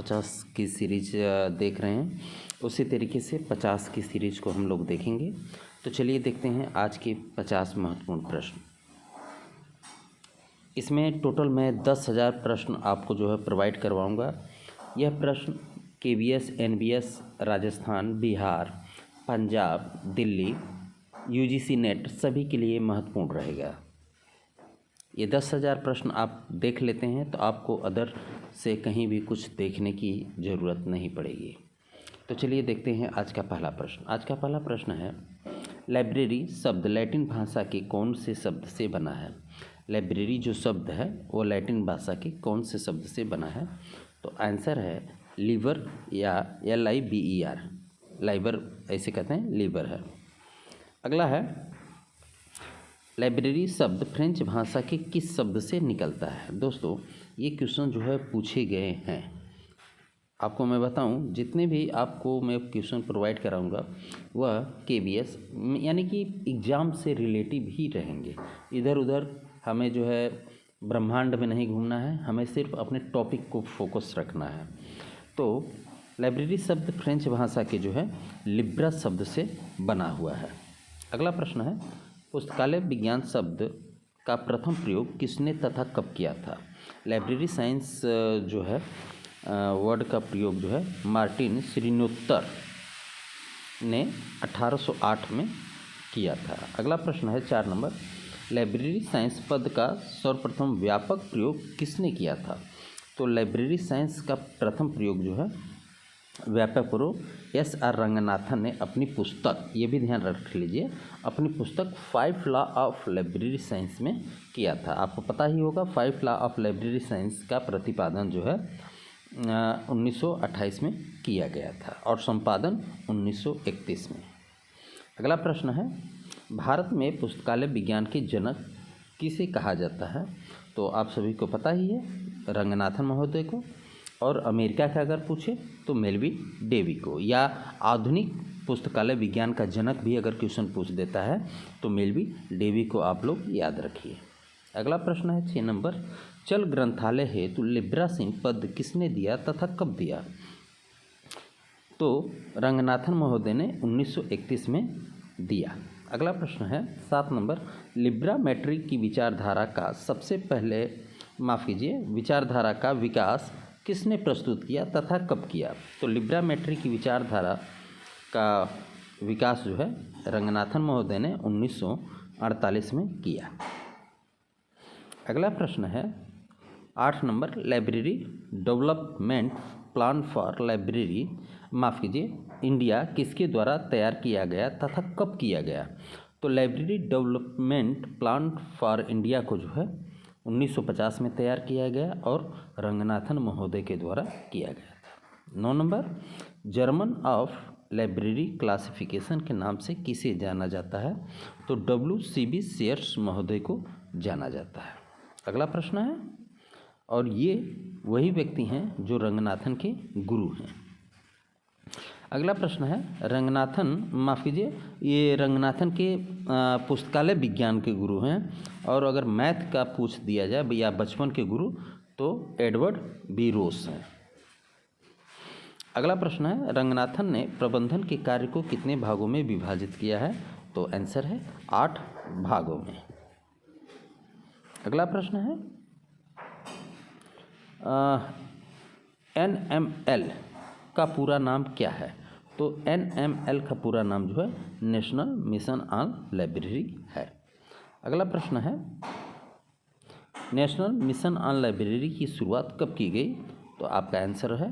50 की सीरीज देख रहे हैं, उसी तरीके से 50 की सीरीज को हम लोग देखेंगे। तो चलिए देखते हैं आज के 50 महत्वपूर्ण प्रश्न। इसमें टोटल मैं 10,000 प्रश्न आपको जो है प्रोवाइड करवाऊंगा। यह प्रश्न KVS, NVS, Rajasthan, Bihar, Punjab, Delhi, UGC net सभी के लिए महत्वपूर्ण रहेगा। ये 10,000 प्रश्न आप देख लेते हैं तो आपको अदर से कहीं भी कुछ देखने की ज़रूरत नहीं पड़ेगी। तो चलिए देखते हैं आज का पहला प्रश्न। आज का पहला प्रश्न है, लाइब्रेरी शब्द लैटिन भाषा के कौन से शब्द से बना है? लाइब्रेरी जो शब्द है वो लैटिन भाषा के कौन से शब्द से बना है? तो आंसर है लीवर या LIBER। लाइबर ऐसे कहते हैं, लीवर है। अगला है, लाइब्रेरी शब्द फ्रेंच भाषा के किस शब्द से निकलता है? दोस्तों ये क्वेश्चन जो है पूछे गए हैं। आपको मैं बताऊं, जितने भी आपको मैं क्वेश्चन प्रोवाइड कराऊंगा वह KVS यानी कि एग्ज़ाम से रिलेटिव ही रहेंगे। इधर उधर हमें जो है ब्रह्मांड में नहीं घूमना है, हमें सिर्फ अपने टॉपिक को फोकस रखना है। तो लाइब्रेरी शब्द फ्रेंच भाषा के जो है लिब्रा शब्द से बना हुआ है। अगला प्रश्न है, पुस्तकालय विज्ञान शब्द का प्रथम प्रयोग किसने तथा कब किया था? लाइब्रेरी साइंस जो है वर्ड का प्रयोग जो है मार्टिन श्रीनोत्तर ने 1808 में किया था। अगला प्रश्न है 4 नंबर, लाइब्रेरी साइंस पद का सर्वप्रथम व्यापक प्रयोग किसने किया था? तो लाइब्रेरी साइंस का प्रथम प्रयोग जो है व्यापक प्रयोग SR रंगनाथन ने अपनी पुस्तक, ये भी ध्यान रख लीजिए, अपनी पुस्तक 5 लॉ ऑफ लाइब्रेरी साइंस में किया था। आपको पता ही होगा 5 लॉ ऑफ लाइब्रेरी साइंस का प्रतिपादन जो है 1928 में किया गया था और संपादन 1931 में। अगला प्रश्न है, भारत में पुस्तकालय विज्ञान के जनक किसे कहा जाता है? तो आप सभी को पता ही है, रंगनाथन महोदय को। और अमेरिका का अगर पूछे तो मेलविन डेवी को, या आधुनिक पुस्तकालय विज्ञान का जनक भी अगर क्वेश्चन पूछ देता है तो मेलविन डेवी को आप लोग याद रखिए। अगला प्रश्न है 6 नंबर, चल ग्रंथालय हेतु लिब्रासिन पद किसने दिया तथा कब दिया? तो रंगनाथन महोदय ने 1931 में दिया। अगला प्रश्न है 7 नंबर, लिब्रा मैट्रिक की विचारधारा का सबसे पहले विचारधारा का विकास किसने प्रस्तुत किया तथा कब किया? तो लिब्रा मैट्रिक की विचारधारा का विकास जो है रंगनाथन महोदय ने 1948 में किया। अगला प्रश्न है 8 number, library development plan for library India किसके द्वारा तैयार किया गया तथा कब किया गया? तो library development plan for India को जो है 1950 में तैयार किया गया और रंगनाथन महोदय के द्वारा किया गया था। 9 number, German of library classification के नाम से किसे जाना जाता है? तो WCB शेयर्स महोदय को जाना जाता है। अगला प्रश्न है, और ये वही व्यक्ति हैं जो रंगनाथन के गुरु हैं। अगला प्रश्न है, ये रंगनाथन के पुस्तकालय विज्ञान के गुरु हैं, और अगर मैथ का पूछ दिया जाए या बचपन के गुरु तो एडवर्ड बी रोस हैं। अगला प्रश्न है, रंगनाथन ने प्रबंधन के कार्य को कितने भागों में विभाजित किया है? तो आंसर है 8 भागों में। अगला प्रश्न है, NML का पूरा नाम क्या है? तो NML का पूरा नाम जो है नेशनल मिशन ऑन लाइब्रेरी है। अगला प्रश्न है, नेशनल मिशन ऑन लाइब्रेरी की शुरुआत कब की गई? तो आपका आंसर है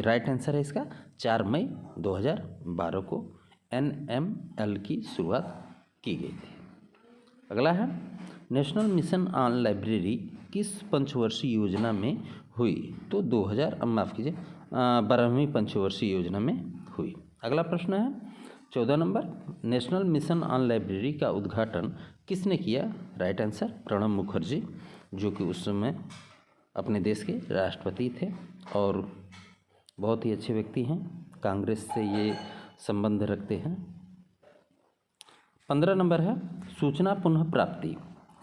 राइट आंसर है इसका 4 मई 2012 को NML की शुरुआत की गई थी। अगला है, नेशनल मिशन ऑन लाइब्रेरी किस पंचवर्षीय योजना में हुई? तो 12वीं पंचवर्षीय योजना में हुई। अगला प्रश्न है 14 number, national mission on library का उद्घाटन किसने किया? राइट आंसर प्रणब मुखर्जी, जो कि उस समय अपने देश के राष्ट्रपति थे और बहुत ही अच्छे व्यक्ति हैं, कांग्रेस से ये संबंध रखते हैं। 15 नंबर है, सूचना पुनः प्राप्ति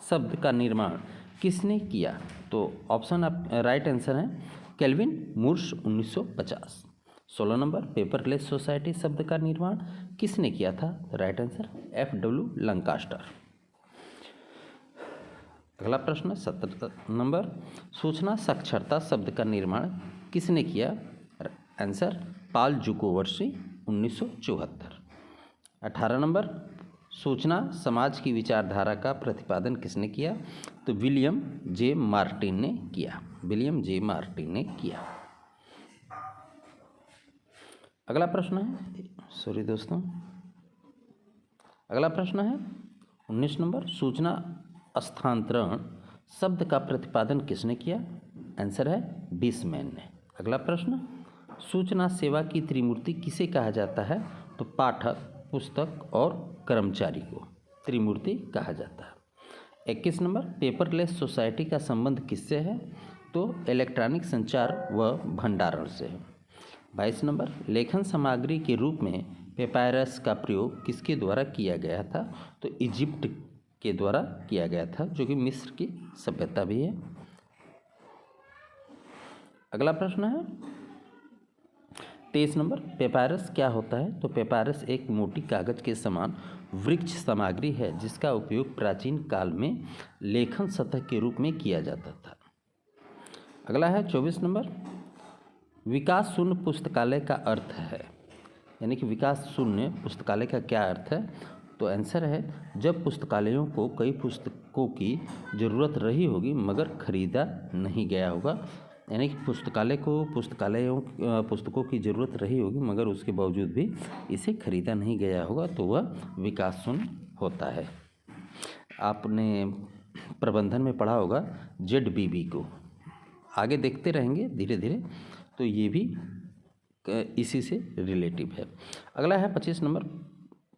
शब्द का निर्माण किसने किया? तो ऑप्शन आप राइट आंसर है केल्विन मुर्स 1950। 16 नंबर, पेपरलेस सोसाइटी शब्द का निर्माण किसने किया था? Right answer F.W. लंकास्टर। अगला प्रश्न 17 नंबर, सूचना साक्षरता शब्द का निर्माण किसने किया? आंसर पाल जुकोवर्सी 1974। 18 नंबर, सूचना समाज की विचारधारा का प्रतिपादन किसने किया? तो विलियम जे मार्टिन ने किया। विलियम जे मार्टिन ने किया। अगला प्रश्न है, सॉरी दोस्तों, अगला प्रश्न है 19 नंबर, सूचना स्थानांतरण शब्द का प्रतिपादन किसने किया? आंसर है बीसमैन ने। अगला प्रश्न, सूचना सेवा की त्रिमूर्ति किसे कहा जाता है? तो पाठक, पुस्तक और कर्मचारी को त्रिमूर्ति कहा जाता है। 21 नंबर, पेपरलेस सोसाइटी का संबंध किससे है? तो इलेक्ट्रॉनिक संचार व भंडारण से है। 22 नंबर, लेखन सामग्री के रूप में पेपायरस का प्रयोग किसके द्वारा किया गया था? तो इजिप्ट के द्वारा किया गया था, जो कि मिस्र की सभ्यता भी है। अगला प्रश्न है 23 नंबर, पेपायरस क्या होता है? तो पेपायरस एक मोटी कागज के समान वृक्ष सामग्री है जिसका उपयोग प्राचीन काल में लेखन सतह के रूप में किया जाता था। अगला है 24 नंबर, विकास शून्य पुस्तकालय का अर्थ है, यानी कि विकास शून्य पुस्तकालय का क्या अर्थ है? तो आंसर है जब पुस्तकालयों को कई पुस्तकों की ज़रूरत रही होगी मगर खरीदा नहीं गया होगा, यानी कि पुस्तकों की ज़रूरत रही होगी मगर उसके बावजूद भी इसे खरीदा नहीं गया होगा, तो वह विकास शून्य होता है। आपने प्रबंधन में पढ़ा होगा ZBB को, आगे देखते रहेंगे धीरे धीरे, तो ये भी इसी से रिलेटिव है। अगला है 25 नंबर,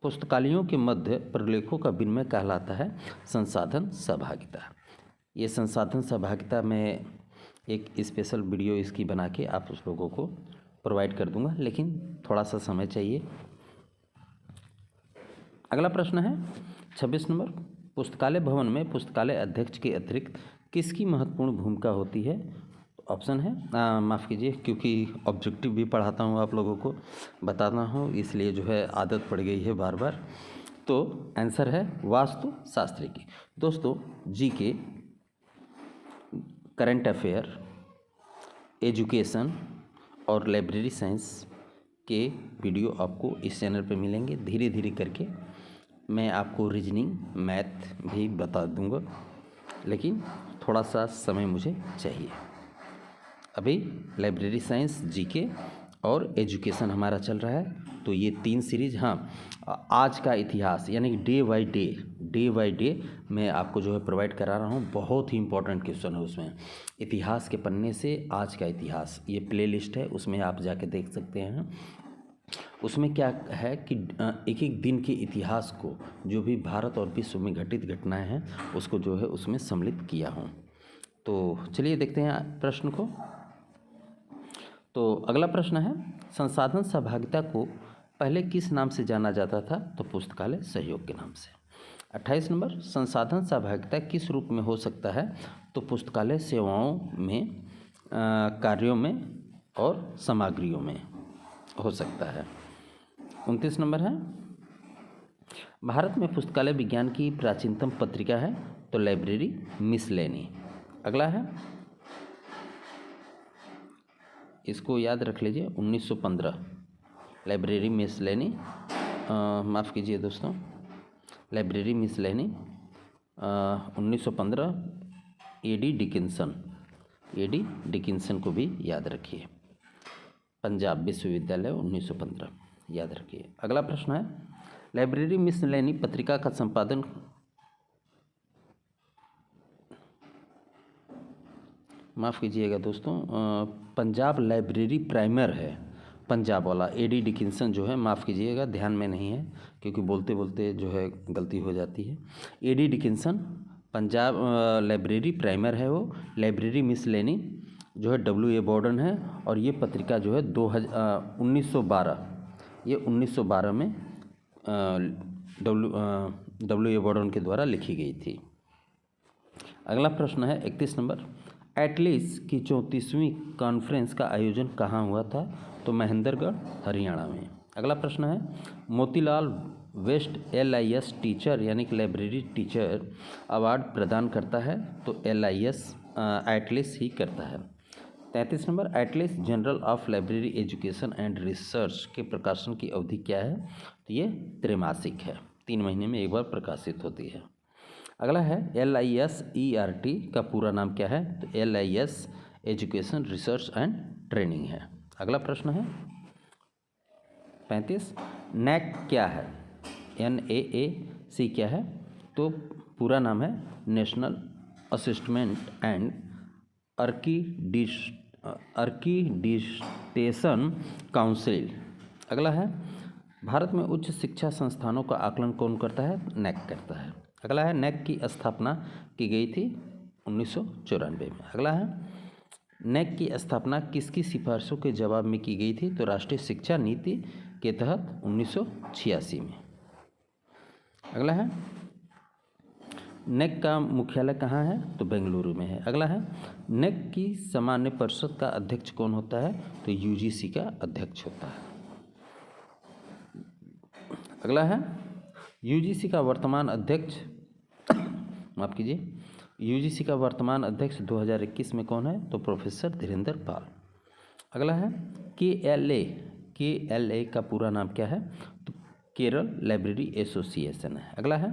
पुस्तकालयों के मध्य प्रलेखों का विनिमय कहलाता है संसाधन सहभागिता। ये संसाधन सहभागिता में एक स्पेशल वीडियो इसकी बना के आप उस लोगों को प्रोवाइड कर दूंगा, लेकिन थोड़ा सा समय चाहिए। अगला प्रश्न है 26 नंबर, पुस्तकालय भवन में पुस्तकालय अध्यक्ष के अतिरिक्त किसकी महत्वपूर्ण भूमिका होती है? ऑप्शन है, माफ़ कीजिए क्योंकि ऑब्जेक्टिव भी पढ़ाता हूँ आप लोगों को बताना हूँ, इसलिए जो है आदत पड़ गई है बार बार। तो आंसर है वास्तु शास्त्री की। दोस्तों जीके, करंट अफेयर, एजुकेशन और लाइब्रेरी साइंस के वीडियो आपको इस चैनल पर मिलेंगे। धीरे धीरे करके मैं आपको रीजनिंग, मैथ भी बता दूंगा, लेकिन थोड़ा सा समय मुझे चाहिए। अभी लाइब्रेरी साइंस, जीके और एजुकेशन हमारा चल रहा है, तो ये 3 सीरीज। हाँ, आज का इतिहास यानी कि डे बाय डे मैं आपको जो है प्रोवाइड करा रहा हूँ। बहुत ही इंपॉर्टेंट क्वेश्चन है उसमें, इतिहास के पन्ने से आज का इतिहास, ये प्लेलिस्ट है, उसमें आप जाके देख सकते हैं। उसमें क्या है कि एक एक दिन के इतिहास को, जो भी भारत और विश्व में घटित घटनाएं हैं, उसको जो है उसमें सम्मिलित किया हूँ। तो चलिए देखते हैं प्रश्न को। तो अगला प्रश्न है, संसाधन सहभागिता को पहले किस नाम से जाना जाता था? तो पुस्तकालय सहयोग के नाम से। 28 नंबर, संसाधन सहभागिता किस रूप में हो सकता है? तो पुस्तकालय सेवाओं में, कार्यों में और सामग्रियों में हो सकता है। 29 नंबर है, भारत में पुस्तकालय विज्ञान की प्राचीनतम पत्रिका है? तो लाइब्रेरी मिसलेनी। अगला है, इसको याद रख लीजिए, 1915 लाइब्रेरी मिसलेनी, माफ़ कीजिए दोस्तों, लाइब्रेरी मिसलेनी 1915 एडी डिकिंसन को भी याद रखिए। पंजाब विश्वविद्यालय 1915 याद रखिए। अगला प्रश्न है, लाइब्रेरी मिसलेनी पत्रिका का संपादन माफ़ कीजिएगा दोस्तों, पंजाब लाइब्रेरी प्राइमर है, पंजाब वाला। एडी डिकिंसन जो है, माफ़ कीजिएगा ध्यान में नहीं है क्योंकि बोलते बोलते जो है गलती हो जाती है। A D Dickinson Punjab library primer है वो। लाइब्रेरी मिसलेनी जो है W.A. बॉर्डन है, और ये पत्रिका जो है 1912 में W.A. बॉर्डन के द्वारा लिखी गई थी। अगला प्रश्न है 31 नंबर, एटलीस की 34वीं कॉन्फ्रेंस का आयोजन कहाँ हुआ था? तो महेंद्रगढ़, हरियाणा में। अगला प्रश्न है, मोतीलाल वेस्ट LIS टीचर यानी कि लाइब्रेरी टीचर अवार्ड प्रदान करता है? तो LIS एटलीस ही करता है। 33 number, Attlee's journal of library education and research के प्रकाशन की अवधि क्या है? तो ये त्रैमासिक है, 3 महीने में एक बार प्रकाशित होती है। अगला है, LISERT का पूरा नाम क्या है? तो LIS education research and training है। अगला प्रश्न है 35, NAAC क्या है? NAAC क्या है? तो पूरा नाम है नेशनल असिस्टमेंट एंड अर्किडिटेशन काउंसिल। अगला है, भारत में उच्च शिक्षा संस्थानों का आकलन कौन करता है? NAAC करता है। अगला है, NAAC की स्थापना की गई थी 1994 में। अगला है, NAAC की स्थापना किसकी सिफारिशों के जवाब में की गई थी? तो राष्ट्रीय शिक्षा नीति के तहत 1986 में। अगला है, NAAC का मुख्यालय कहाँ है? तो बेंगलुरु में है। अगला है, NAAC की सामान्य परिषद का अध्यक्ष कौन होता है? तो UGC का अध्यक्ष होता है। अगला है, UGC का वर्तमान अध्यक्ष माफ कीजिए, UGC का वर्तमान अध्यक्ष 2021 में कौन है? तो प्रोफेसर धीरेन्द्र पाल। अगला है, KLA का पूरा नाम क्या है? तो केरल लाइब्रेरी एसोसिएशन है। अगला है,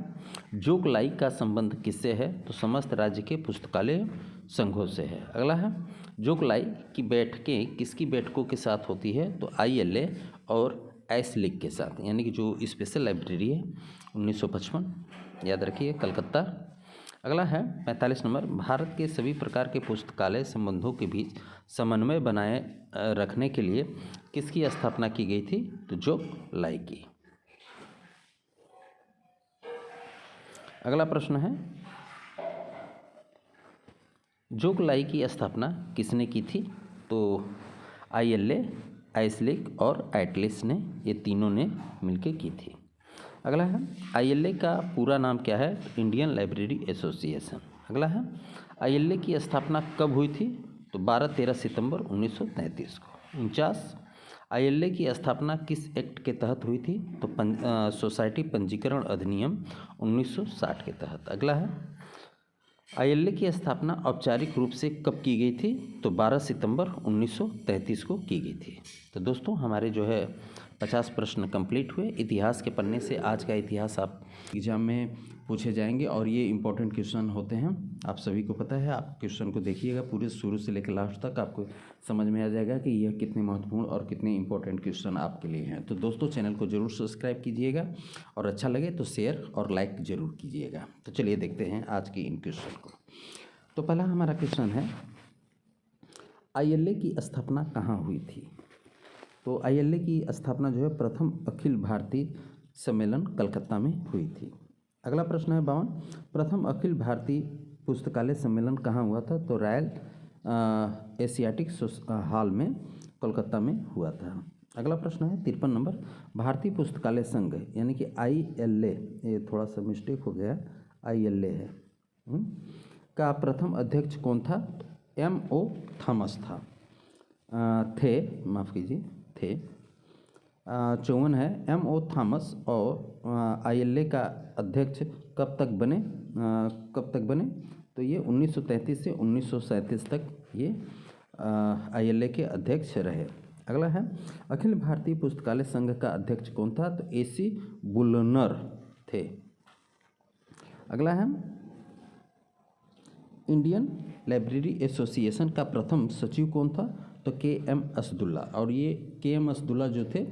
जोकलाई का संबंध किससे है? तो समस्त राज्य के पुस्तकालय संघों से है। अगला है, जोकलाई की बैठकें किसकी बैठकों के साथ होती है? तो ILA और ISLIC के साथ, यानी कि जो स्पेशल लाइब्रेरी है 1955, याद रखिए, कलकत्ता। अगला है 45 नंबर, भारत के सभी प्रकार के पुस्तकालय संबंधों के बीच समन्वय बनाए रखने के लिए किसकी स्थापना की गई थी? तो जोकलाई की। अगला प्रश्न है, जोकलाई की स्थापना किसने की थी? तो ILA, ISLIC और एटलीस ने, ये तीनों ने मिलकर की थी। अगला है, ILA का पूरा नाम क्या है? Indian library association. अगला है, ILA की स्थापना कब हुई थी? तो 12-13 सितंबर 1933 को। 49, ILA की स्थापना किस एक्ट के तहत हुई थी? तो सोसाइटी पंजीकरण अधिनियम 1960 के तहत। अगला है, ILA की स्थापना औपचारिक रूप से कब की गई थी? तो 12 सितंबर 1933 को की गई थी। तो दोस्तों, हमारे जो है 50 प्रश्न कंप्लीट हुए। इतिहास के पन्ने से आज का इतिहास आप एग्जाम में पूछे जाएंगे और ये इम्पोर्टेंट क्वेश्चन होते हैं, आप सभी को पता है। आप क्वेश्चन को देखिएगा पूरे शुरू से लेकर लास्ट तक, आपको समझ में आ जाएगा कि यह कितने महत्वपूर्ण और कितने इम्पोर्टेंट क्वेश्चन आपके लिए हैं। तो दोस्तों, चैनल को जरूर सब्सक्राइब कीजिएगा और अच्छा लगे तो शेयर और लाइक जरूर कीजिएगा। तो चलिए देखते हैं आज की इन क्वेश्चन को। तो पहला हमारा क्वेश्चन है, ILA की स्थापना कहाँ हुई थी? तो ILA की स्थापना जो है प्रथम अखिल भारतीय सम्मेलन कलकत्ता में हुई थी। अगला प्रश्न है 52, प्रथम अखिल भारतीय पुस्तकालय सम्मेलन कहाँ हुआ था? तो रॉयल एशियाटिक हॉल में कोलकाता में हुआ था। अगला प्रश्न है 53 नंबर, भारतीय पुस्तकालय संघ यानी कि ILA, ये थोड़ा सा मिस्टेक हो गया, ILA है का प्रथम अध्यक्ष कौन था? MO थॉमस था, थे, माफ़ कीजिए, थे। 54 है, MO थॉमस और ILA का अध्यक्ष कब तक बने? तो ये 1933 से 1937 तक ये ILA के अध्यक्ष रहे। अगला है, अखिल भारतीय पुस्तकालय संघ का अध्यक्ष कौन था? तो AC बुलनर थे। अगला है, इंडियन लाइब्रेरी एसोसिएशन का प्रथम सचिव कौन था? तो KM असदुल्ला, और ये KM असदुल्ला जो थे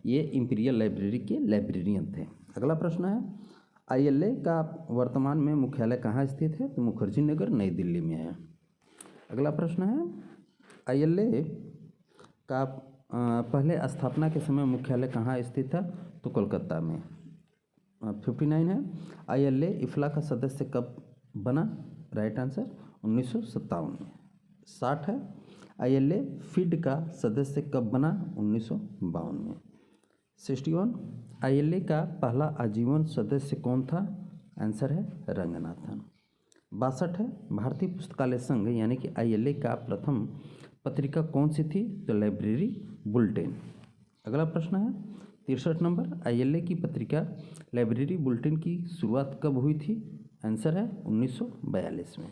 ये इंपीरियल लाइब्रेरी के लाइब्रेरियन थे। अगला प्रश्न है, ILA का वर्तमान में मुख्यालय कहाँ स्थित है? तो मुखर्जी नगर, नई दिल्ली में है। अगला प्रश्न है, ILA का पहले स्थापना के समय मुख्यालय कहाँ स्थित था? तो कोलकाता में। 59 है, ILA इफ्ला का सदस्य कब बना? राइट आंसर 1957 में। 60 है, ILA फीड का सदस्य कब बना? 1952 में। 61, ILA का पहला आजीवन सदस्य कौन था? आंसर है रंगनाथन। 62 है, भारतीय पुस्तकालय संघ यानी कि ILA का प्रथम पत्रिका कौन सी थी? तो लाइब्रेरी बुलेटिन। अगला प्रश्न है 63 नंबर, ILA की पत्रिका लाइब्रेरी बुलेटिन की शुरुआत कब हुई थी? आंसर है 1942 में।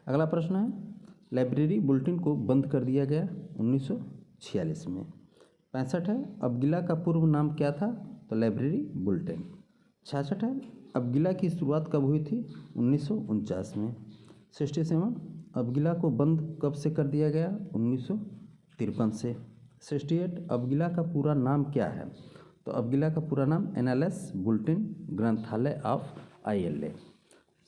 अगला प्रश्न है लाइब्रेरी बुलेटिन को बंद कर दिया गया 1946 में। 65 है, अबगिला का पूर्व नाम क्या था? तो लाइब्रेरी बुलेटिन। 66 है, अबगिला की शुरुआत कब हुई थी? 1949 में। 67, अबगिला को बंद कब से कर दिया गया? 1953 से। 68, अबगिला का पूरा नाम क्या है? तो अबगिला का पूरा नाम NLS बुलेटिन ग्रंथालय ऑफ ILA।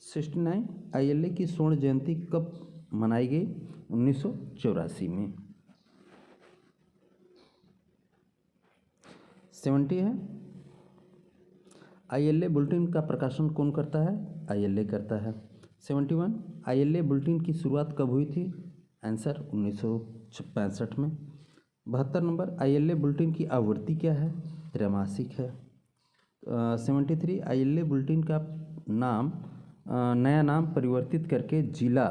69, ILA की स्वर्ण जयंती कब मनाई गई? 1984 में। 70 है, ILA बुलेटिन का प्रकाशन कौन करता है? ILA करता है। 71, ILA बुलेटिन की शुरुआत कब हुई थी? आंसर 1965 में। 72 नंबर, ILA बुलेटिन की आवृत्ति क्या है? त्रैमासिक है। 73, ILA बुलेटिन का नाम नया नाम परिवर्तित करके जिला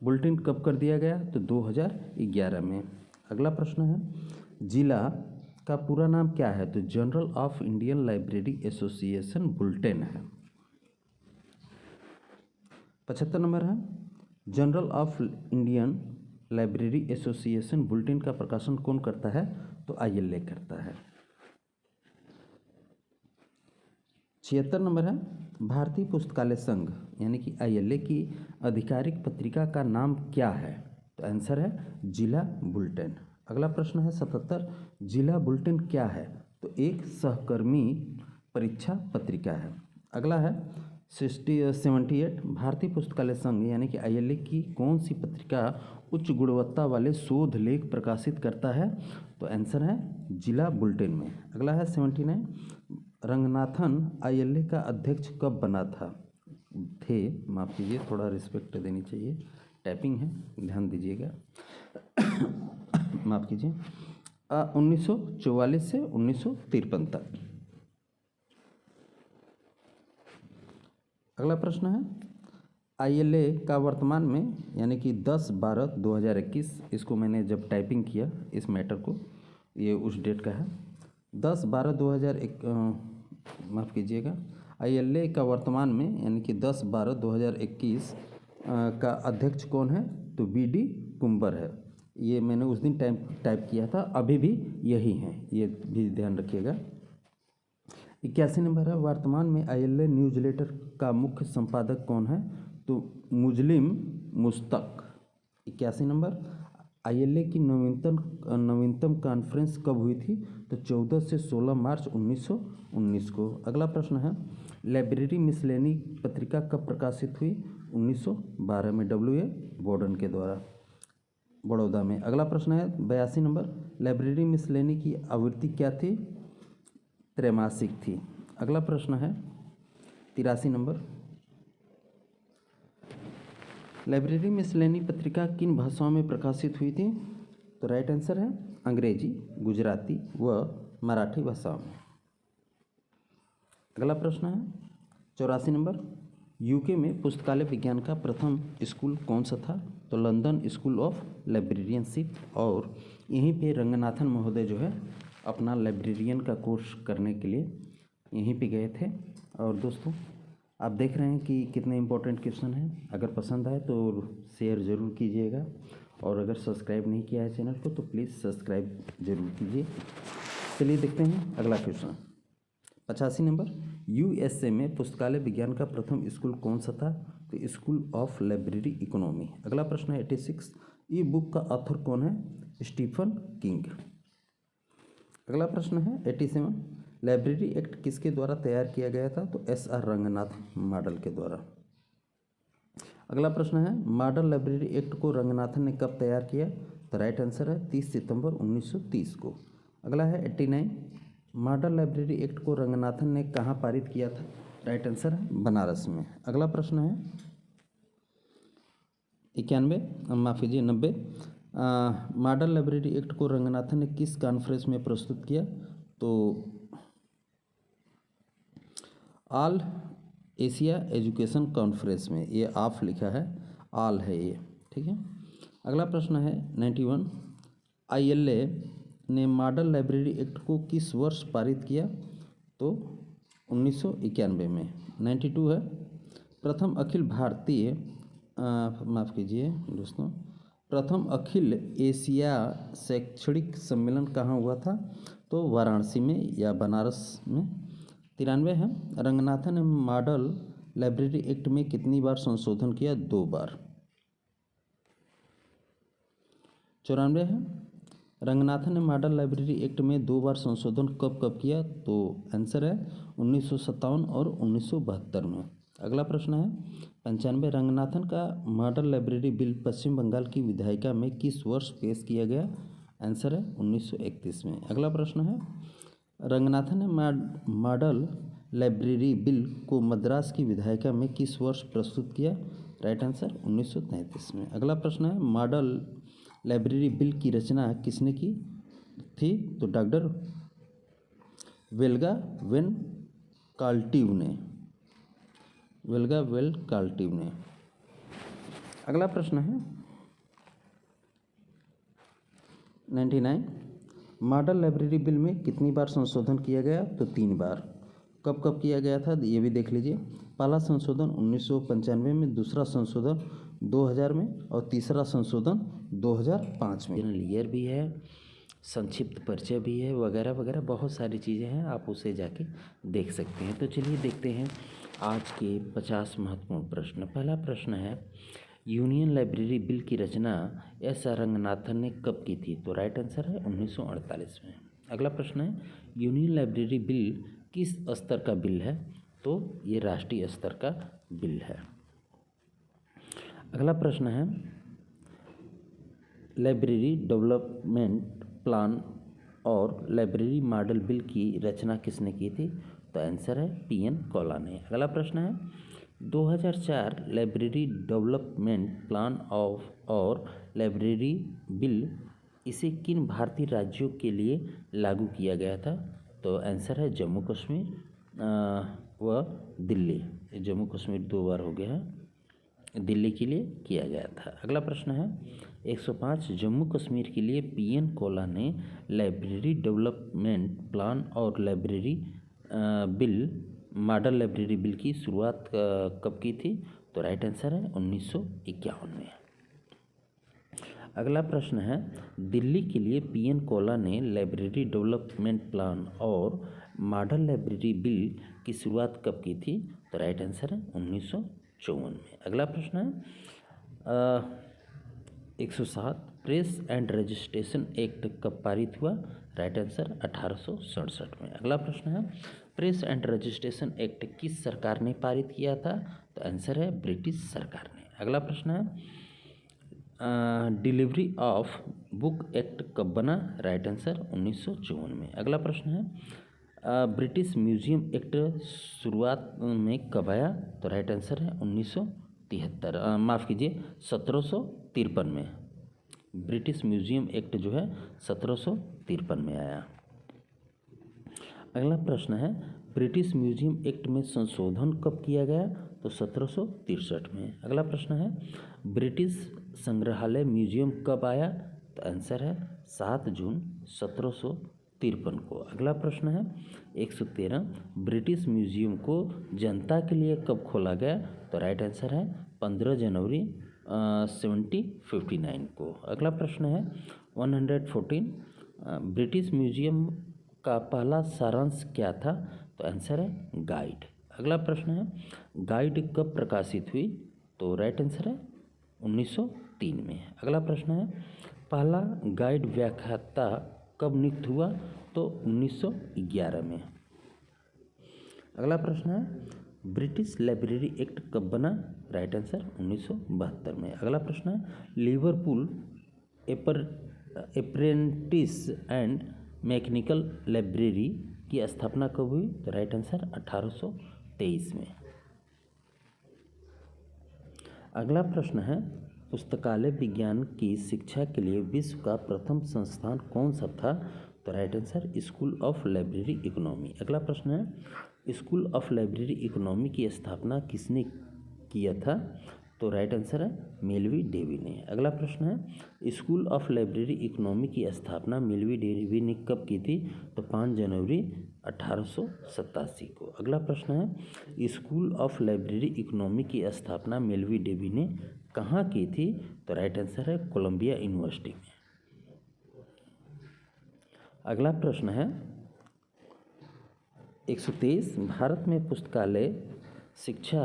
बुलेटिन कब कर दिया गया? तो 2011 में। अगला प्रश्न है जिला का पूरा नाम क्या है? तो general of Indian library association bulletin है। 75 नंबर है general of Indian library association bulletin का प्रकाशन कौन करता है? तो ILA करता है। 76 नंबर है भारतीय पुस्तकालय संघ यानी कि ILA की आधिकारिक पत्रिका का नाम क्या है? तो आंसर है जिला बुलेटिन। अगला प्रश्न है 77, जिला बुलेटिन क्या है? तो एक सहकर्मी परीक्षा पत्रिका है। अगला है 78, भारतीय पुस्तकालय संघ यानी कि ILA की कौन सी पत्रिका उच्च गुणवत्ता वाले शोध लेख प्रकाशित करता है? तो आंसर है जिला बुलेटिन में। अगला है 79, रंगनाथन ILA का अध्यक्ष कब बना माफ़ कीजिए, थोड़ा रिस्पेक्ट देनी चाहिए, टाइपिंग है, ध्यान दीजिएगा। माफ़ कीजिए, 1944 से 1953 तक। अगला प्रश्न है ILA का वर्तमान में यानी कि 10/12/2021, इसको मैंने जब टाइपिंग किया इस मैटर को, ये उस डेट का है 10/12/2001, माफ़ कीजिएगा, ILA का वर्तमान में यानी कि 10/12/2021 का अध्यक्ष कौन है? तो BD कुंबर है। ये मैंने उस दिन टाइप किया था, अभी भी यही है, ये भी ध्यान रखिएगा। 81 नंबर है वर्तमान में ILA न्यूज़लेटर का मुख्य संपादक कौन है? तो मुजलिम मुश्तक। 81 नंबर, ILA की नवीनतम कॉन्फ्रेंस कब हुई थी? तो 14 से 16 मार्च 1919 को। अगला प्रश्न है लाइब्रेरी मिसलेनी पत्रिका कब प्रकाशित हुई? 1912 में, WA बोर्डन के द्वारा, बड़ौदा में। अगला प्रश्न है 82 नंबर, लाइब्रेरी मिसलेनी की आवृत्ति क्या थी? त्रैमासिक थी। अगला प्रश्न है 83 नंबर, लाइब्रेरी मिसलेनी पत्रिका किन भाषाओं में प्रकाशित हुई थी? तो राइट आंसर है अंग्रेजी, गुजराती व मराठी भाषाओं में। अगला प्रश्न है 84 नंबर, UK में पुस्तकालय विज्ञान का प्रथम स्कूल कौन सा था? तो लंदन स्कूल ऑफ लाइब्रेरियनशिप, और यहीं पे रंगनाथन महोदय जो है अपना लाइब्रेरियन का कोर्स करने के लिए यहीं पे गए थे। और दोस्तों आप देख रहे हैं कि कितने इम्पोर्टेंट क्वेश्चन हैं। अगर पसंद आए तो शेयर ज़रूर कीजिएगा, और अगर सब्सक्राइब नहीं किया है चैनल को तो प्लीज़ सब्सक्राइब जरूर कीजिए। चलिए देखते हैं अगला क्वेश्चन। 85 नंबर, USA में पुस्तकालय विज्ञान का प्रथम स्कूल कौन सा था? तो स्कूल ऑफ लाइब्रेरी इकोनॉमी। अगला प्रश्न है 86, ई बुक का ऑथर कौन है? Stephen King. अगला प्रश्न है 87, लाइब्रेरी एक्ट किसके द्वारा तैयार किया गया था? तो SR रंगनाथ मॉडल के द्वारा। अगला प्रश्न है मॉडल लाइब्रेरी एक्ट को रंगनाथन ने कब तैयार किया? तो राइट आंसर है 30 सितंबर 1930 को। अगला है 89, मॉडल लाइब्रेरी एक्ट को रंगनाथन ने कहाँ पारित किया था? राइट आंसर है बनारस में। अगला प्रश्न है 90, मॉडल लाइब्रेरी एक्ट को रंगनाथन ने किस कॉन्फ्रेंस में प्रस्तुत किया? तो ऑल एशिया एजुकेशन कॉन्फ्रेंस में, ये ऑफ लिखा है, ऑल है ये, ठीक है। अगला प्रश्न है 91, ILA ने मॉडल लाइब्रेरी एक्ट को किस वर्ष पारित किया? तो 1991 में। 92 है, प्रथम अखिल भारतीय माफ़ कीजिए दोस्तों, प्रथम अखिल एशिया शैक्षणिक सम्मेलन कहाँ हुआ था? तो वाराणसी में या बनारस में। 93 है, रंगनाथन ने मॉडल लाइब्रेरी एक्ट में कितनी बार संशोधन किया? 2 बार। 94 है, रंगनाथन ने मॉडल लाइब्रेरी एक्ट में 2 बार संशोधन कब कब किया? तो आंसर है 1957 और 1972 में। अगला प्रश्न है 95, रंगनाथन का मॉडल लाइब्रेरी बिल पश्चिम बंगाल की विधायिका में किस वर्ष पेश किया गया? आंसर है 1931 में। अगला प्रश्न है, रंगनाथन ने मॉडल लाइब्रेरी बिल को मद्रास की विधायिका में किस वर्ष प्रस्तुत किया? राइट आंसर 1933 में। अगला प्रश्न है, मॉडल लाइब्रेरी बिल की रचना किसने की थी? तो डॉक्टर वेल्गा वेन कार्टिव ने, वेल्गा वेल कार्टिव ने। अगला प्रश्न है 99, मॉडल लाइब्रेरी बिल में कितनी बार संशोधन किया गया? तो 3 बार। कब कब किया गया था ये भी देख लीजिए। पहला संशोधन 1995 में, दूसरा संशोधन 2000 में और तीसरा संशोधन 2005 में। ईयर भी है, संक्षिप्त परिचय भी है, वगैरह वगैरह बहुत सारी चीज़ें हैं, आप उसे जाके देख सकते हैं। तो चलिए देखते हैं आज के 50 महत्वपूर्ण प्रश्न। पहला प्रश्न है, यूनियन लाइब्रेरी बिल की रचना एस आर रंगनाथन ने कब की थी? तो राइट आंसर है 1948 में। अगला प्रश्न है, यूनियन लाइब्रेरी बिल किस स्तर का बिल है? तो ये राष्ट्रीय स्तर का बिल है। अगला प्रश्न है, लाइब्रेरी डेवलपमेंट प्लान और लाइब्रेरी मॉडल बिल की रचना किसने की थी? तो आंसर है PN कौला ने। अगला प्रश्न है, 2004 लाइब्रेरी डेवलपमेंट प्लान और लाइब्रेरी बिल इसे किन भारतीय राज्यों के लिए लागू किया गया था? तो आंसर है जम्मू कश्मीर व दिल्ली। जम्मू कश्मीर 2 बार हो गया है, दिल्ली के लिए किया गया था। अगला प्रश्न है 105, जम्मू कश्मीर के लिए PN कौला ने लाइब्रेरी डेवलपमेंट प्लान और library bill model library bill की शुरुआत कब की थी? तो राइट आंसर है 1951 में। अगला प्रश्न है, दिल्ली के लिए PN कौला ने लाइब्रेरी डेवलपमेंट प्लान और मॉडल लाइब्रेरी बिल की शुरुआत कब की थी? तो राइट आंसर है 1954 में। अगला प्रश्न है 107, प्रेस एंड रजिस्ट्रेशन एक्ट कब पारित हुआ? राइट आंसर 1867 में। अगला प्रश्न है, प्रेस एंड रजिस्ट्रेशन एक्ट किस सरकार ने पारित किया था? तो आंसर है ब्रिटिश सरकार ने। अगला प्रश्न है, डिलीवरी ऑफ बुक एक्ट कब बना? राइट आंसर 1954 में। अगला प्रश्न है, ब्रिटिश म्यूजियम एक्ट शुरुआत में कब आया? तो राइट आंसर है 1973, माफ़ कीजिए 1753 में। ब्रिटिश म्यूजियम एक्ट जो है 1753 में आया। अगला प्रश्न है, ब्रिटिश म्यूजियम एक्ट में संशोधन कब किया गया? तो 1763 में। अगला प्रश्न है, ब्रिटिश संग्रहालय म्यूजियम कब आया? तो आंसर है 7 जून 1753 को। अगला प्रश्न है 113, ब्रिटिश म्यूजियम को जनता के लिए कब खोला गया? तो राइट आंसर है 15 जनवरी 1759 को। अगला प्रश्न है 114, ब्रिटिश म्यूजियम का पहला सारांश क्या था? तो आंसर है गाइड। अगला प्रश्न है, गाइड कब प्रकाशित हुई? तो राइट आंसर है 1903 में। अगला प्रश्न है, पहला गाइड व्याख्याता कब नियुक्त हुआ? तो 1911 में। अगला प्रश्न है, ब्रिटिश लाइब्रेरी एक्ट कब बना? राइट आंसर 1972 में। अगला प्रश्न है, Liverpool apprentice and mechanical library की स्थापना कब हुई? तो राइट आंसर 1823 में। अगला प्रश्न है, पुस्तकालय विज्ञान की शिक्षा के लिए विश्व का प्रथम संस्थान कौन सा था? तो right answer school of library economy. अगला प्रश्न है, स्कूल ऑफ लाइब्रेरी इकोनॉमी की स्थापना किसने किया था? तो राइट आंसर है मेलवी डेवी ने। अगला प्रश्न है स्कूल ऑफ लाइब्रेरी इकोनॉमी की स्थापना मेलवी डेवी ने कब की थी? तो 5 जनवरी 1887 को। अगला प्रश्न है स्कूल ऑफ लाइब्रेरी इकोनॉमी की स्थापना मेलवी डेवी ने कहाँ की थी? तो राइट आंसर है कोलंबिया यूनिवर्सिटी में। अगला प्रश्न है 123 भारत में पुस्तकालय शिक्षा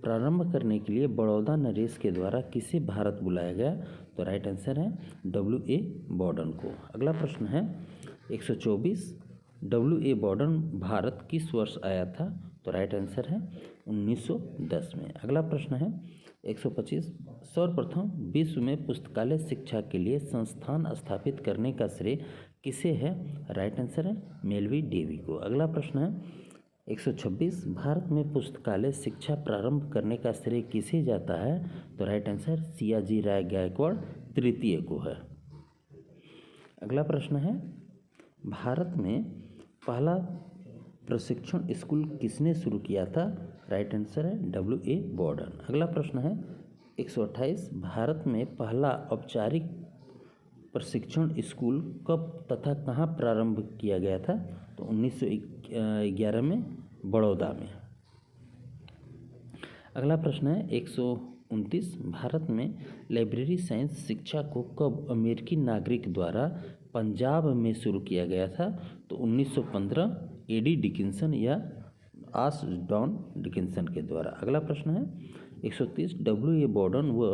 प्रारंभ करने के लिए बड़ौदा नरेश के द्वारा किसे भारत बुलाया गया? तो राइट आंसर है W.A. बॉर्डन को। अगला प्रश्न है 124 W.A. बॉर्डन भारत किस वर्ष आया था? तो राइट आंसर है 1910 में। अगला प्रश्न है 125 सर्वप्रथम विश्व में पुस्तकालय शिक्षा के लिए संस्थान स्थापित करने का श्रेय किसे है? राइट आंसर है मेलवी डेवी को। अगला प्रश्न है 126 भारत में पुस्तकालय शिक्षा प्रारंभ करने का श्रेय किसे जाता है? तो राइट आंसर सियाजी राय गायकवाड़ तृतीय को है। अगला प्रश्न है भारत में पहला प्रशिक्षण स्कूल किसने शुरू किया था? राइट आंसर है W.A. बॉर्डन। अगला प्रश्न है 128 भारत में पहला औपचारिक प्रशिक्षण स्कूल कब तथा कहाँ प्रारंभ किया गया था? तो 1911 में बड़ौदा में। अगला प्रश्न है 129 भारत में लाइब्रेरी साइंस शिक्षा को कब अमेरिकी नागरिक द्वारा पंजाब में शुरू किया गया था? तो 1915 A.D. डिकिंसन या आशडॉन डिकिंसन के द्वारा। अगला प्रश्न है 130 W.A. बॉर्डन व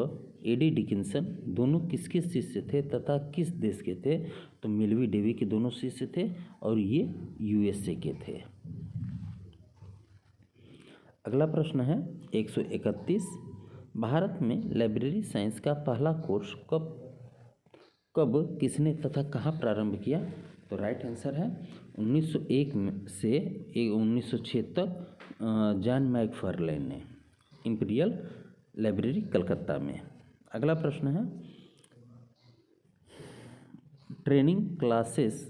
A.D. डिकिंसन दोनों किसके शिष्य थे तथा किस देश के थे? तो मेलवी डेवी के दोनों शिष्य थे और ये USA के थे। अगला प्रश्न है 131 भारत में लाइब्रेरी साइंस का पहला कोर्स कब किसने तथा कहाँ प्रारंभ किया? तो राइट आंसर है 1901 से 1906 तक जॉन मैकफार्लेन ने इंपीरियल लाइब्रेरी कलकत्ता में। अगला प्रश्न है training classes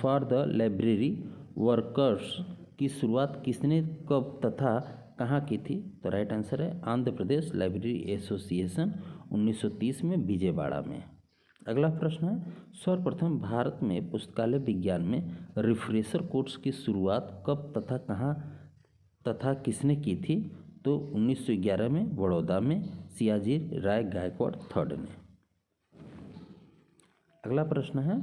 for the library workers की शुरुआत किसने कब तथा कहाँ की थी? तो राइट आंसर है आंध्र प्रदेश लाइब्रेरी एसोसिएशन 1930 में विजयवाड़ा में। अगला प्रश्न है सर्वप्रथम भारत में पुस्तकालय विज्ञान में रिफ्रेशर कोर्स की शुरुआत कब तथा कहाँ तथा किसने की थी? तो 1911 में बड़ौदा में सियाजी राय गायकवाड़ थर्ड ने। अगला प्रश्न है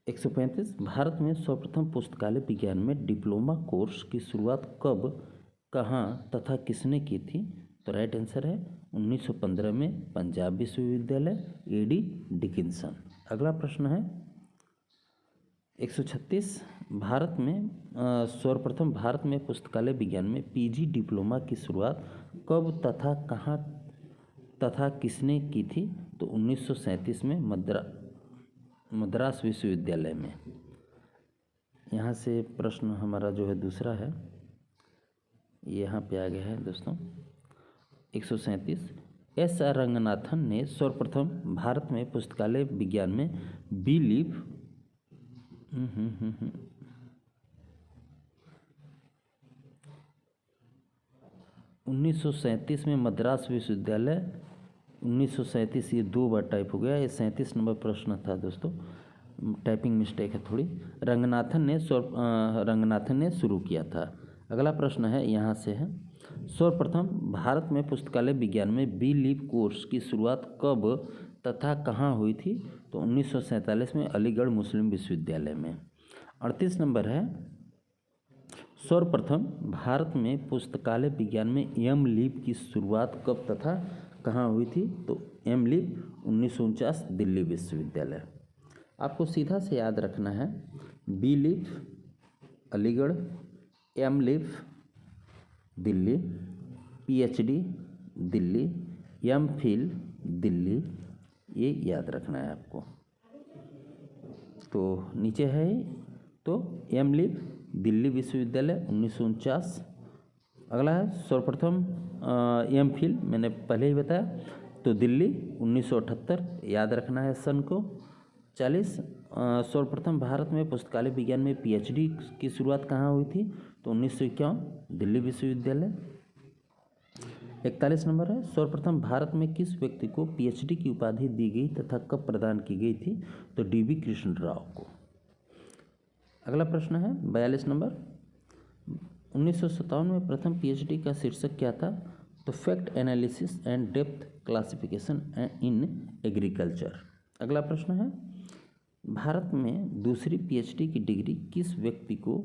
135 भारत में सर्वप्रथम पुस्तकालय विज्ञान में डिप्लोमा कोर्स की शुरुआत कब कहाँ तथा किसने की थी? तो राइट आंसर है 1915 में पंजाब विश्वविद्यालय A.D. डिकिंसन। अगला प्रश्न है 136 भारत में सर्वप्रथम भारत में पुस्तकालय विज्ञान में PG डिप्लोमा की शुरुआत कब तथा कहाँ तथा किसने की थी? तो 1937 में मद्रास विश्वविद्यालय में। यहाँ से प्रश्न हमारा जो है दूसरा है यहाँ पे आ गया है दोस्तों 137 S.R. रंगनाथन ने सर्वप्रथम भारत में पुस्तकालय विज्ञान में बी लीफ 1937 में मद्रास विश्वविद्यालय 1937 ये 2 बार टाइप हो गया, ये 37 नंबर प्रश्न था दोस्तों, टाइपिंग मिस्टेक है थोड़ी। रंगनाथन ने शुरू किया था। अगला प्रश्न है यहाँ से है सर्वप्रथम भारत में पुस्तकालय विज्ञान में बी लीफ कोर्स की शुरुआत कब तथा कहाँ हुई थी? तो 1947 में अलीगढ़ मुस्लिम विश्वविद्यालय में। 38 नंबर है सर्वप्रथम भारत में पुस्तकालय विज्ञान में एम लीफ की शुरुआत कब तथा कहाँ हुई थी? तो एम लीफ 1949 दिल्ली विश्वविद्यालय। आपको सीधा से याद रखना है B lib Aligarh, M lib Delhi, PhD Delhi, M Phil Delhi, ये याद रखना है आपको। तो नीचे है तो एम लीफ दिल्ली विश्वविद्यालय 1949। अगला है सर्वप्रथम एम फिल मैंने पहले ही बताया तो दिल्ली 1978 याद रखना है सन को। 40 सर्वप्रथम भारत में पुस्तकालय विज्ञान में पीएचडी की शुरुआत कहाँ हुई थी? तो 1951 दिल्ली विश्वविद्यालय। 41 नंबर है, सर्वप्रथम भारत में किस व्यक्ति को पीएचडी की उपाधि दी गई तथा कब प्रदान की गई थी? तो डीवी कृष्ण राव को। अगला प्रश्न है 42 नंबर, 1957 में प्रथम पीएचडी का शीर्षक क्या था? तो fact analysis and depth classification in agriculture. अगला प्रश्न है, भारत में दूसरी पीएचडी की डिग्री किस व्यक्ति को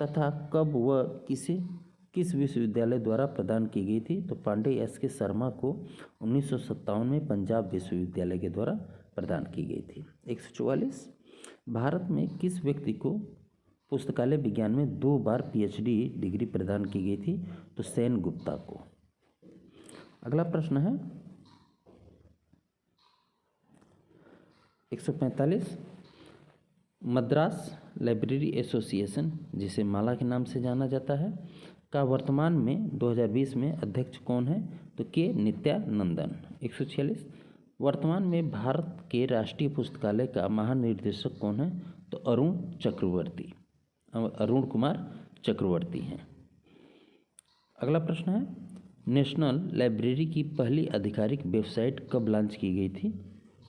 तथा कब व किस विश्वविद्यालय द्वारा प्रदान की गई थी? तो पांडे एस.के. शर्मा को 1957 में पंजाब विश्वविद्यालय के द्वारा प्रदान की गई थी। 144, भारत में किस व्यक्ति को पुस्तकालय विज्ञान में 2 बार पीएचडी डिग्री प्रदान की गई थी? तो सेन गुप्ता को। अगला प्रश्न है 145, मद्रास लाइब्रेरी एसोसिएशन, जिसे माला के नाम से जाना जाता है, का वर्तमान में 2020 में अध्यक्ष कौन है? तो के नित्यानंदन। 146, वर्तमान में भारत के राष्ट्रीय पुस्तकालय का महानिर्देशक कौन है? तो अरुण कुमार चक्रवर्ती हैं। अगला प्रश्न है, नेशनल लाइब्रेरी की पहली आधिकारिक वेबसाइट कब लॉन्च की गई थी?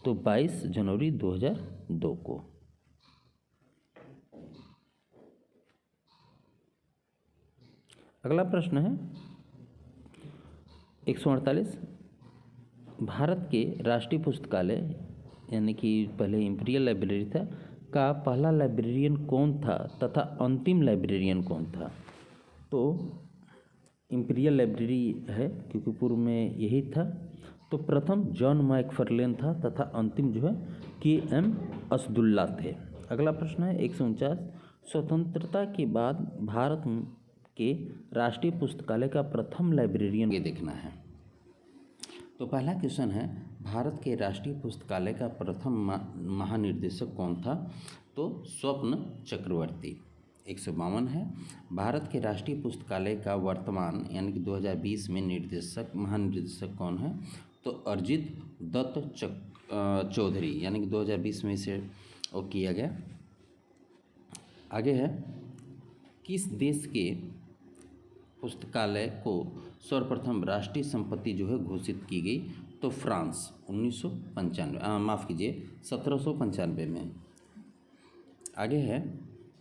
तो 22 जनवरी 2002 को। अगला प्रश्न है 148, भारत के राष्ट्रीय पुस्तकालय यानी कि पहले इंपीरियल लाइब्रेरी था का पहला लाइब्रेरियन कौन था तथा अंतिम लाइब्रेरियन कौन था? तो इंपीरियल लाइब्रेरी है क्योंकि पूर्व में यही था। तो प्रथम जॉन मैकफर्लेन था तथा अंतिम जो है के.एम. असदुल्ला थे। अगला प्रश्न है 149, स्वतंत्रता के बाद भारत के राष्ट्रीय पुस्तकालय का प्रथम लाइब्रेरियन ये देखना है। तो पहला क्वेश्चन है, भारत के राष्ट्रीय पुस्तकालय का प्रथम महानिर्देशक कौन था? तो स्वप्न चक्रवर्ती। 152 है, भारत के राष्ट्रीय पुस्तकालय का वर्तमान यानी कि 2020 में महानिर्देशक कौन है? तो अरिजित दत्त चौधरी, यानी कि 2020 में इसे वो किया गया। आगे है, किस देश के पुस्तकालय को सर्वप्रथम राष्ट्रीय संपत्ति जो है घोषित की गई? तो फ्रांस 1795 में। आगे है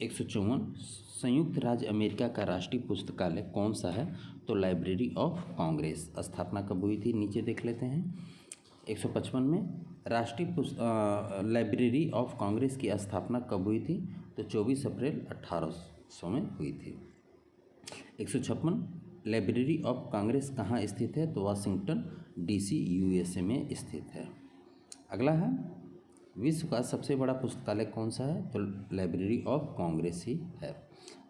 154, संयुक्त राज्य अमेरिका का राष्ट्रीय पुस्तकालय कौन सा है? तो लाइब्रेरी ऑफ कांग्रेस। स्थापना कब हुई थी? नीचे देख लेते हैं। 155 में राष्ट्रीय लाइब्रेरी ऑफ कांग्रेस की स्थापना कब हुई थी? तो 24 अप्रैल 1800 में हुई थी। 156, लाइब्रेरी ऑफ कांग्रेस कहाँ स्थित है? तो वाशिंगटन डीसी USA में स्थित है। अगला है, विश्व का सबसे बड़ा पुस्तकालय कौन सा है? तो लाइब्रेरी ऑफ कांग्रेस ही है।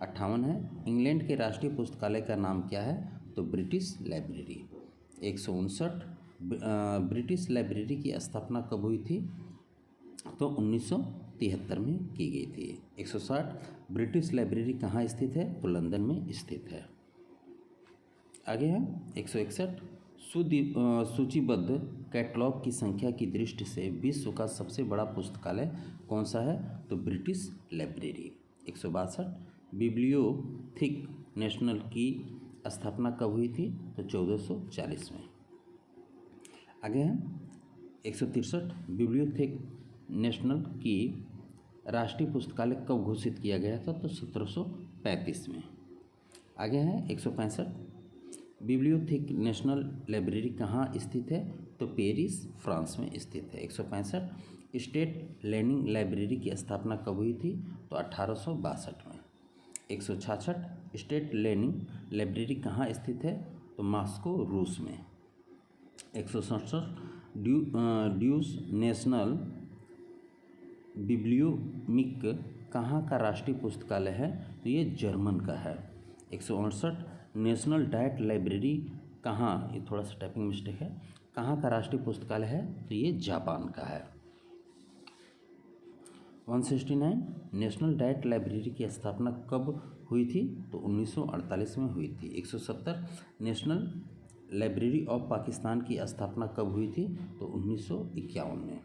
58 है, इंग्लैंड के राष्ट्रीय पुस्तकालय का नाम क्या है? तो ब्रिटिश लाइब्रेरी। 159, ब्रिटिश लाइब्रेरी की स्थापना कब हुई थी? तो 1973 में की गई थी। 160, ब्रिटिश लाइब्रेरी कहाँ स्थित है? तो लंदन में स्थित है। आगे है 161, सूचीबद्ध कैटलॉग की संख्या की दृष्टि से विश्व का सबसे बड़ा पुस्तकालय कौन सा है? तो ब्रिटिश लाइब्रेरी। 162, बिब्लियोथेक नेशनल की स्थापना कब हुई थी? तो 1440 में। आगे है 163, बिब्लियोथेक नेशनल की राष्ट्रीय पुस्तकालय कब घोषित किया गया था? तो 1735 में। आगे है 165, बिब्लियोथेक नेशनल लाइब्रेरी कहाँ स्थित है? तो पेरिस फ्रांस में स्थित है। 165, स्टेट लर्निंग लाइब्रेरी की स्थापना कब हुई थी? तो 1862 में। 166, स्टेट लर्निंग लाइब्रेरी कहाँ स्थित है? तो मॉस्को रूस में। 167, ड्यूस नेशनल बिब्लियोमिक कहाँ का राष्ट्रीय पुस्तकालय है? तो ये जर्मन का है। 168, नेशनल डाइट लाइब्रेरी कहाँ, ये थोड़ा सा टाइपिंग मिस्टेक है, कहाँ का राष्ट्रीय पुस्तकालय है? तो ये जापान का है। 169, नेशनल डाइट लाइब्रेरी की स्थापना कब हुई थी? तो 1948 में हुई थी। 170, नेशनल लाइब्रेरी ऑफ पाकिस्तान की स्थापना कब हुई थी? तो 1951 में।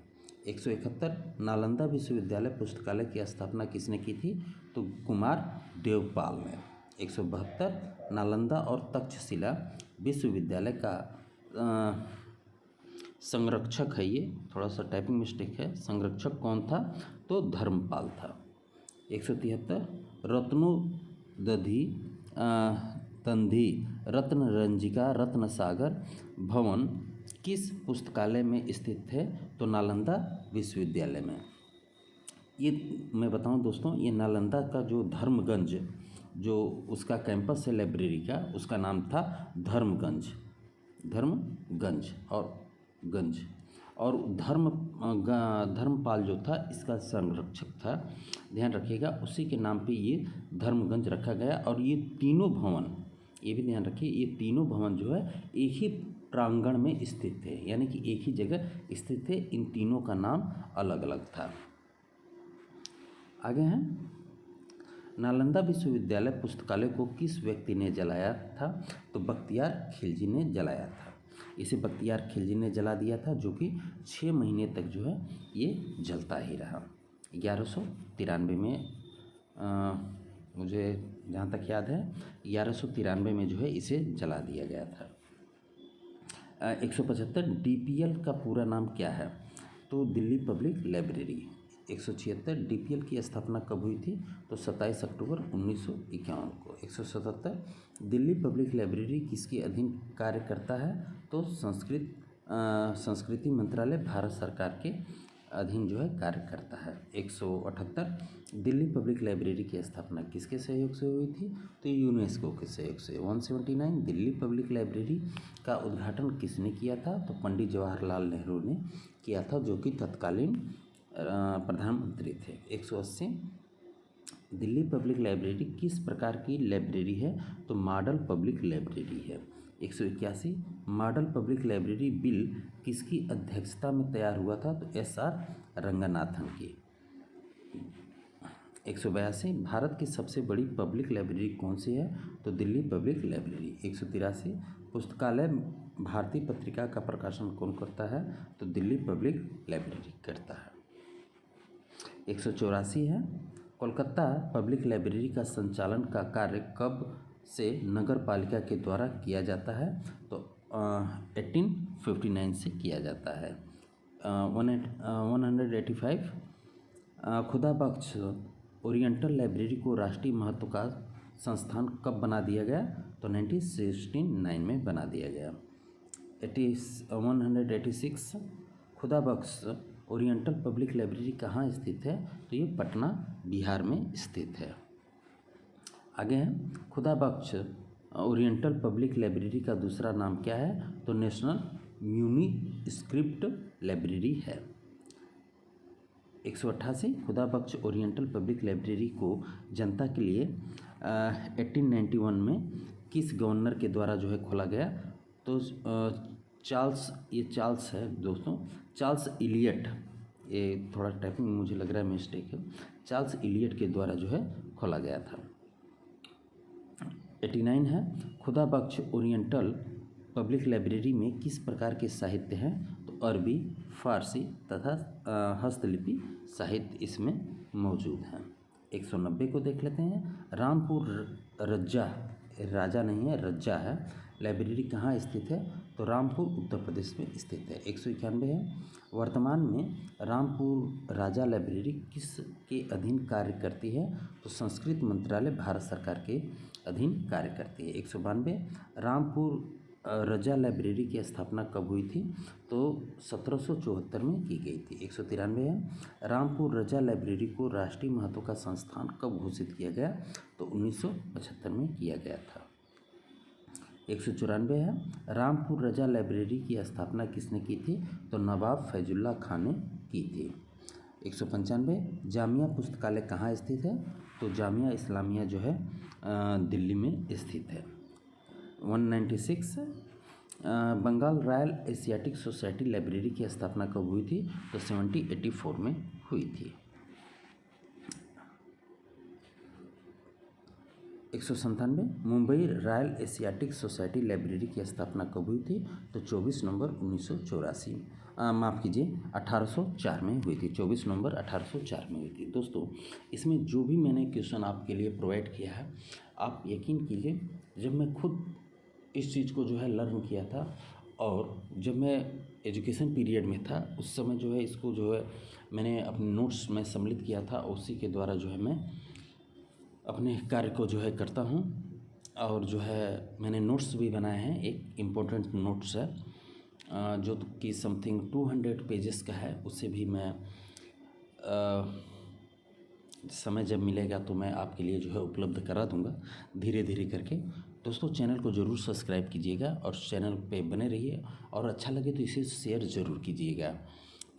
171 नालंदा विश्वविद्यालय पुस्तकालय की स्थापना किसने की थी? तो कुमार देवपाल ने। 172 नालंदा और तक्षशिला विश्वविद्यालय का संरक्षक है, ये थोड़ा सा टाइपिंग मिस्टेक है, संरक्षक कौन था? तो धर्मपाल था। 173 रत्नोदधि तंधी रत्न रंजिका रत्न सागर भवन किस पुस्तकालय में स्थित है? तो नालंदा विश्वविद्यालय में। ये मैं बताऊं दोस्तों, ये नालंदा का जो धर्मगंज, जो उसका कैंपस है लाइब्रेरी का, उसका नाम था धर्मगंज और धर्मपाल जो था इसका संरक्षक था। ध्यान रखिएगा, उसी के नाम पे ये धर्मगंज रखा गया। और ये तीनों भवन, ये भी ध्यान रखिए, ये तीनों भवन जो है एक ही प्रांगण में स्थित थे, यानी कि एक ही जगह स्थित थे। इन तीनों का नाम अलग अलग था। आगे हैं, नालंदा विश्वविद्यालय पुस्तकालय को किस व्यक्ति ने जलाया था? तो बख्तियार खिलजी ने जलाया था। इसे बख्तियार खिलजी ने जला दिया था, जो कि 6 महीने तक जो है ये जलता ही रहा। 1193 में मुझे जहाँ तक याद है 1193 में जो है इसे जला दिया गया था। 175 DPL का पूरा नाम क्या है? तो दिल्ली पब्लिक लाइब्रेरी। 176 DPL की स्थापना कब हुई थी? तो 27 अक्टूबर 1951 को। 177 दिल्ली पब्लिक लाइब्रेरी किसके अधीन कार्य करता है? तो संस्कृति मंत्रालय भारत सरकार के अधीन जो है कार्य करता है। 178 दिल्ली पब्लिक लाइब्रेरी की स्थापना किसके सहयोग से हुई थी? तो यूनेस्को के सहयोग से। 179 दिल्ली पब्लिक लाइब्रेरी का उद्घाटन किसने किया था? तो पंडित जवाहरलाल नेहरू ने किया था, जो कि तत्कालीन प्रधानमंत्री थे। 180 दिल्ली पब्लिक लाइब्रेरी किस प्रकार की लाइब्रेरी है? तो मॉडल पब्लिक लाइब्रेरी है। 181 मॉडल पब्लिक लाइब्रेरी बिल किसकी अध्यक्षता में तैयार हुआ था? तो SR रंगनाथन की। 182 भारत की सबसे बड़ी पब्लिक लाइब्रेरी कौन सी है? तो दिल्ली पब्लिक लाइब्रेरी। 183 पुस्तकालय भारतीय पत्रिका का प्रकाशन कौन करता है? तो दिल्ली पब्लिक लाइब्रेरी करता है। 184 है कोलकाता पब्लिक लाइब्रेरी का संचालन का कार्य कब से नगर पालिका के द्वारा किया जाता है? तो 1859 से किया जाता है। 185 खुदा बख्श ओरिएंटल लाइब्रेरी को राष्ट्रीय महत्व का संस्थान कब बना दिया गया? तो 1969 में बना दिया गया। 186 खुदा बख्श ओरिएंटल पब्लिक लाइब्रेरी कहाँ स्थित है? तो ये पटना बिहार में स्थित है। आगे है, खुदा बख्श ओरिएंटल पब्लिक लाइब्रेरी का दूसरा नाम क्या है? तो नेशनल म्यूनिस्क्रिप्ट लाइब्रेरी है। 188 खुदा बख्श ओरिएंटल पब्लिक लाइब्रेरी को जनता के लिए 1891 में किस गवर्नर के द्वारा जो है खोला गया? तो चार्ल्स है दोस्तों, चार्ल्स इलियट। ये थोड़ा टाइपिंग मुझे लग रहा है मिस्टेक है। चार्ल्स इलियट के द्वारा जो है खोला गया था। 89 है खुदा बख्श ओरिएंटल पब्लिक लाइब्रेरी में किस प्रकार के साहित्य हैं? तो अरबी, फारसी तथा हस्तलिपि साहित्य इसमें मौजूद हैं। 190 को देख लेते हैं। रामपुर रज्जा, राजा नहीं है रज्जा है, लाइब्रेरी कहाँ स्थित है? तो रामपुर उत्तर प्रदेश में स्थित है। 191 है वर्तमान में रामपुर राजा लाइब्रेरी किस के अधीन कार्य करती है? तो संस्कृति मंत्रालय भारत सरकार के अधीन कार्य करती है। 192 रामपुर रजा लाइब्रेरी की स्थापना कब हुई थी? तो 1774 में की गई थी। 193 है रामपुर रजा लाइब्रेरी को राष्ट्रीय महत्व का संस्थान कब घोषित किया गया? तो 1975 में किया गया था। 194 है रामपुर रजा लाइब्रेरी की स्थापना किसने की थी? तो नवाब फैजुल्ला खान ने की थी। 195 जामिया पुस्तकालय कहाँ स्थित है? तो जामिया इस्लामिया जो है दिल्ली में स्थित है। 196 Bengal Royal Asiatic Society Library की स्थापना कब हुई थी? तो 1784 में हुई थी। 197 Mumbai royal Asiatic Society Library की स्थापना कब हुई थी? तो 24 नवंबर 1984, माफ़ कीजिए 1804 में हुई थी। 24 नवंबर 1804 में हुई थी। दोस्तों इसमें जो भी मैंने क्वेश्चन आपके लिए प्रोवाइड किया है, आप यकीन कीजिए जब मैं खुद इस चीज़ को जो है लर्न किया था और जब मैं एजुकेशन पीरियड में था उस समय जो है इसको जो है मैंने अपने नोट्स में सम्मिलित किया था, उसी के द्वारा जो है मैं अपने कार्य को जो है करता हूँ। और जो है मैंने नोट्स भी बनाए हैं, एक इम्पोर्टेंट नोट्स है जो कि समथिंग 200 पेजेस का है। उसे भी मैं समय जब मिलेगा तो मैं आपके लिए जो है उपलब्ध करा दूंगा धीरे धीरे करके। दोस्तों चैनल को ज़रूर सब्सक्राइब कीजिएगा और चैनल पे बने रहिए और अच्छा लगे तो इसे शेयर ज़रूर कीजिएगा।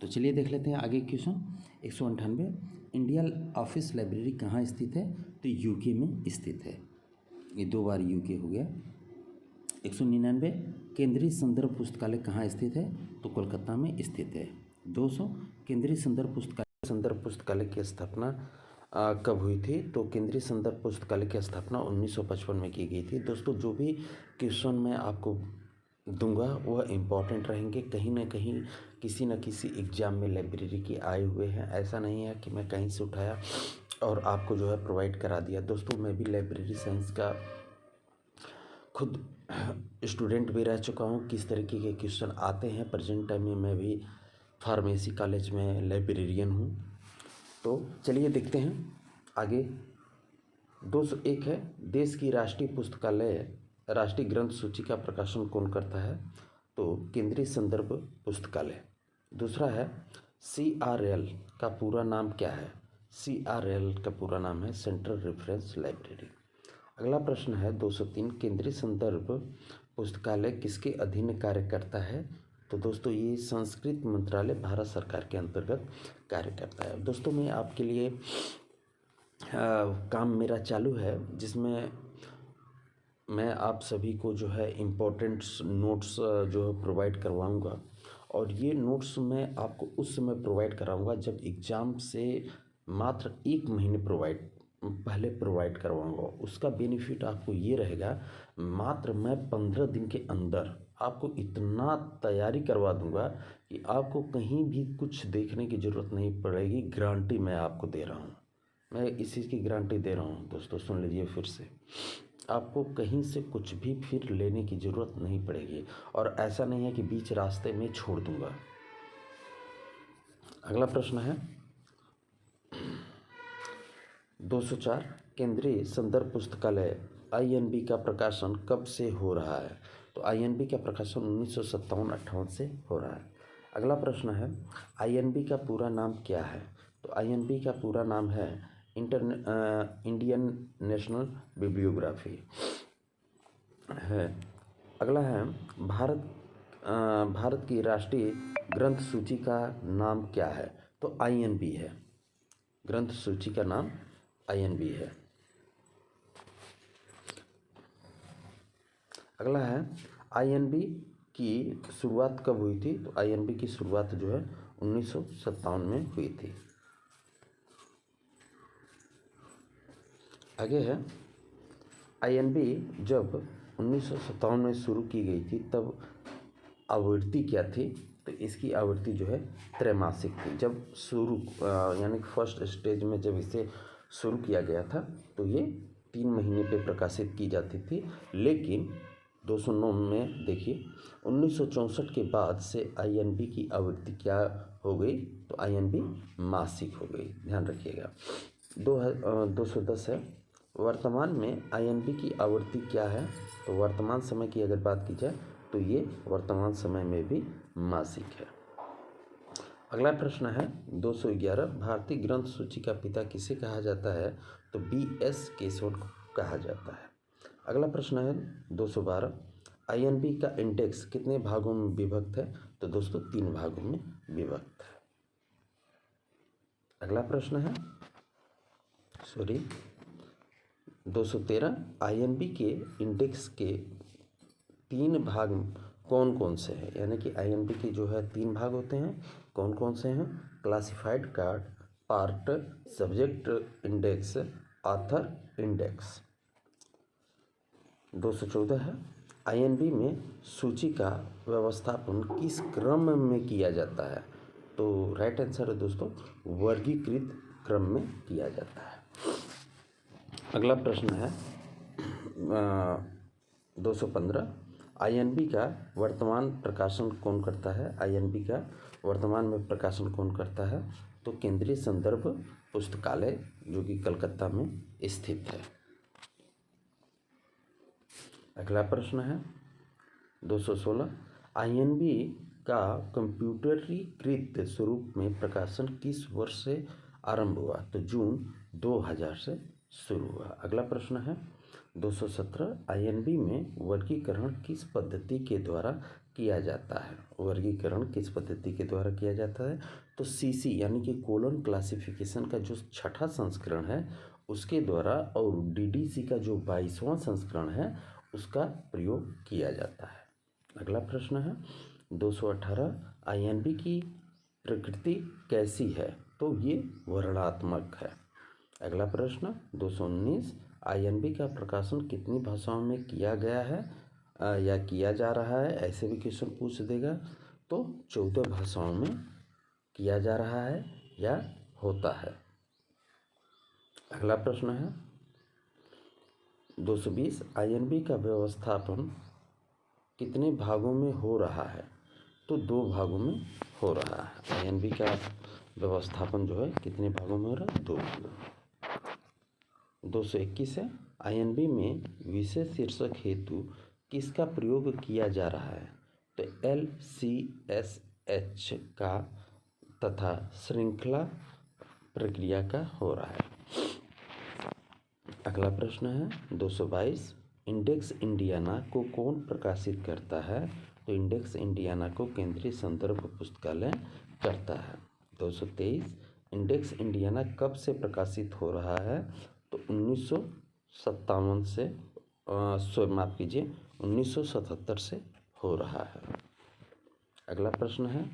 तो चलिए देख लेते हैं आगे क्वेश्चन। 198 इंडिया ऑफिस लाइब्रेरी कहाँ स्थित है? तो यूके में स्थित है। ये 2 बार यूके हो गया। 199 केंद्रीय संदर्भ पुस्तकालय कहाँ स्थित है? तो कोलकाता में स्थित है। 200 केंद्रीय संदर्भ पुस्तकालय की स्थापना कब हुई थी? तो केंद्रीय संदर्भ पुस्तकालय की स्थापना 1955 में की गई थी। दोस्तों जो भी क्वेश्चन मैं आपको दूंगा वह इम्पॉर्टेंट रहेंगे, कहीं ना कहीं किसी न किसी एग्ज़ाम में लाइब्रेरी के आए हुए हैं। ऐसा नहीं है कि मैं कहीं से उठाया और आपको जो है प्रोवाइड करा दिया। दोस्तों मैं भी लाइब्रेरी साइंस का खुद स्टूडेंट भी रह चुका हूँ। किस तरीके के क्वेश्चन आते हैं, प्रेजेंट टाइम में मैं भी फार्मेसी कॉलेज में लाइब्रेरियन हूँ। तो चलिए देखते हैं आगे। 201 है देश की राष्ट्रीय ग्रंथ सूची का प्रकाशन कौन करता है? तो केंद्रीय संदर्भ पुस्तकालय। दूसरा है CRL का पूरा नाम क्या है? CRL का पूरा नाम है सेंट्रल रेफरेंस लाइब्रेरी। अगला प्रश्न है 203 केंद्रीय संदर्भ पुस्तकालय किसके अधीन कार्य करता है? तो दोस्तों ये संस्कृत मंत्रालय भारत सरकार के अंतर्गत कार्य करता है। दोस्तों मैं आपके लिए काम मेरा चालू है जिसमें मैं आप सभी को जो है इम्पोर्टेंट नोट्स जो है प्रोवाइड करवाऊँगा। और ये नोट्स मैं आपको उस समय प्रोवाइड कराऊँगा जब एग्ज़ाम से मात्र 1 महीने पहले प्रोवाइड करवाऊँगा। उसका बेनिफिट आपको ये रहेगा, मात्र मैं 15 दिन के अंदर आपको इतना तैयारी करवा दूंगा कि आपको कहीं भी कुछ देखने की ज़रूरत नहीं पड़ेगी। गारंटी मैं आपको दे रहा हूँ, मैं इस चीज़ की गारंटी दे रहा हूँ। दोस्तों सुन लीजिए फिर से, आपको कहीं से कुछ भी फिर लेने की ज़रूरत नहीं पड़ेगी और ऐसा नहीं है कि बीच रास्ते में छोड़ दूंगा। अगला प्रश्न है 204 केंद्रीय संदर्भ पुस्तकालय INB का प्रकाशन कब से हो रहा है? तो INB का प्रकाशन 1957-58 से हो रहा है। अगला प्रश्न है INB का पूरा नाम क्या है? तो INB का पूरा नाम है इंडियन नेशनल बिब्लियोग्राफी है। अगला है भारत की राष्ट्रीय ग्रंथ सूची का नाम क्या है? तो INB है, ग्रंथ सूची का नाम INB है। अगला है INB की शुरुआत कब हुई थी? तो INB की शुरुआत जो है 1957 में हुई थी। आगे है INB जब 1957 में शुरू की गई थी तब आवृत्ति क्या थी? तो इसकी आवृत्ति जो है त्रैमासिक थी। जब शुरू यानी फर्स्ट स्टेज में जब इसे शुरू किया गया था तो ये 3 महीने पे प्रकाशित की जाती थी। लेकिन 209 में देखिए 1964 के बाद से INB की आवृत्ति क्या हो गई? तो INB मासिक हो गई, ध्यान रखिएगा। 210 है वर्तमान में INB की आवृत्ति क्या है? तो वर्तमान समय की अगर बात की जाए तो ये वर्तमान समय में भी मासिक है। अगला प्रश्न है 211 भारतीय ग्रंथ सूची का पिता किसे कहा जाता है? तो BS केशव को कहा जाता है। अगला प्रश्न है 212 INB का इंडेक्स कितने भागों में विभक्त है? तो दोस्तों 3 भागों में विभक्त है। अगला प्रश्न है 213 INB के इंडेक्स के 3 भाग कौन कौन से हैं? यानी कि INB के जो है 3 भाग होते हैं, कौन कौन से हैं? Classified card, part, subject index, author index. 214 है, आईएनबी में सूची का व्यवस्थापन किस क्रम में किया जाता है? तो राइट आंसर है दोस्तों, वर्गीकृत क्रम में किया जाता है। अगला प्रश्न है 215, आईएनबी का वर्तमान प्रकाशन कौन करता है? आईएनबी का वर्तमान में प्रकाशन कौन करता है? तो केंद्रीय संदर्भ पुस्तकालय, जो कि कलकत्ता में स्थित है। अगला प्रश्न है 216, आईएनबी का कंप्यूटरीकृत स्वरूप में प्रकाशन किस वर्ष से आरंभ हुआ? तो जून 2000 से शुरू हुआ। अगला प्रश्न है 217, आईएनबी में वर्गीकरण किस पद्धति के द्वारा किया जाता है? वर्गीकरण किस पद्धति के द्वारा किया जाता है? तो सीसी यानी कि कोलन क्लासिफिकेशन का जो 6ठा संस्करण है उसके द्वारा, और डीडीसी का जो 22वां संस्करण है उसका प्रयोग किया जाता है। अगला प्रश्न है 218, आईएनबी की प्रकृति कैसी है? तो ये वर्णनात्मक है। अगला प्रश्न 219, आईएनबी का प्रकाशन कितनी भाषाओं में किया गया है या किया जा रहा है? ऐसे भी क्वेश्चन पूछ देगा। तो 14 भाषाओं में किया जा रहा है या होता है। अगला प्रश्न है 220, आईएनबी का व्यवस्थापन कितने भागों में हो रहा है? तो 2 भागों में हो रहा है। आईएनबी का व्यवस्थापन जो है कितने भागों में हो रहा है? 2 भागों में। 221 है, आईएनबी में विषय शीर्षक हेतु किसका प्रयोग किया जा रहा है? तो LCSH का तथा श्रृंखला प्रक्रिया का हो रहा है। अगला प्रश्न है 222, इंडेक्स इंडियाना को कौन प्रकाशित करता है? तो इंडेक्स इंडियाना को केंद्रीय संदर्भ पुस्तकालय करता है। 223, इंडेक्स इंडियाना कब से प्रकाशित हो रहा है? तो 1957 से 1977 से हो रहा है। अगला प्रश्न है,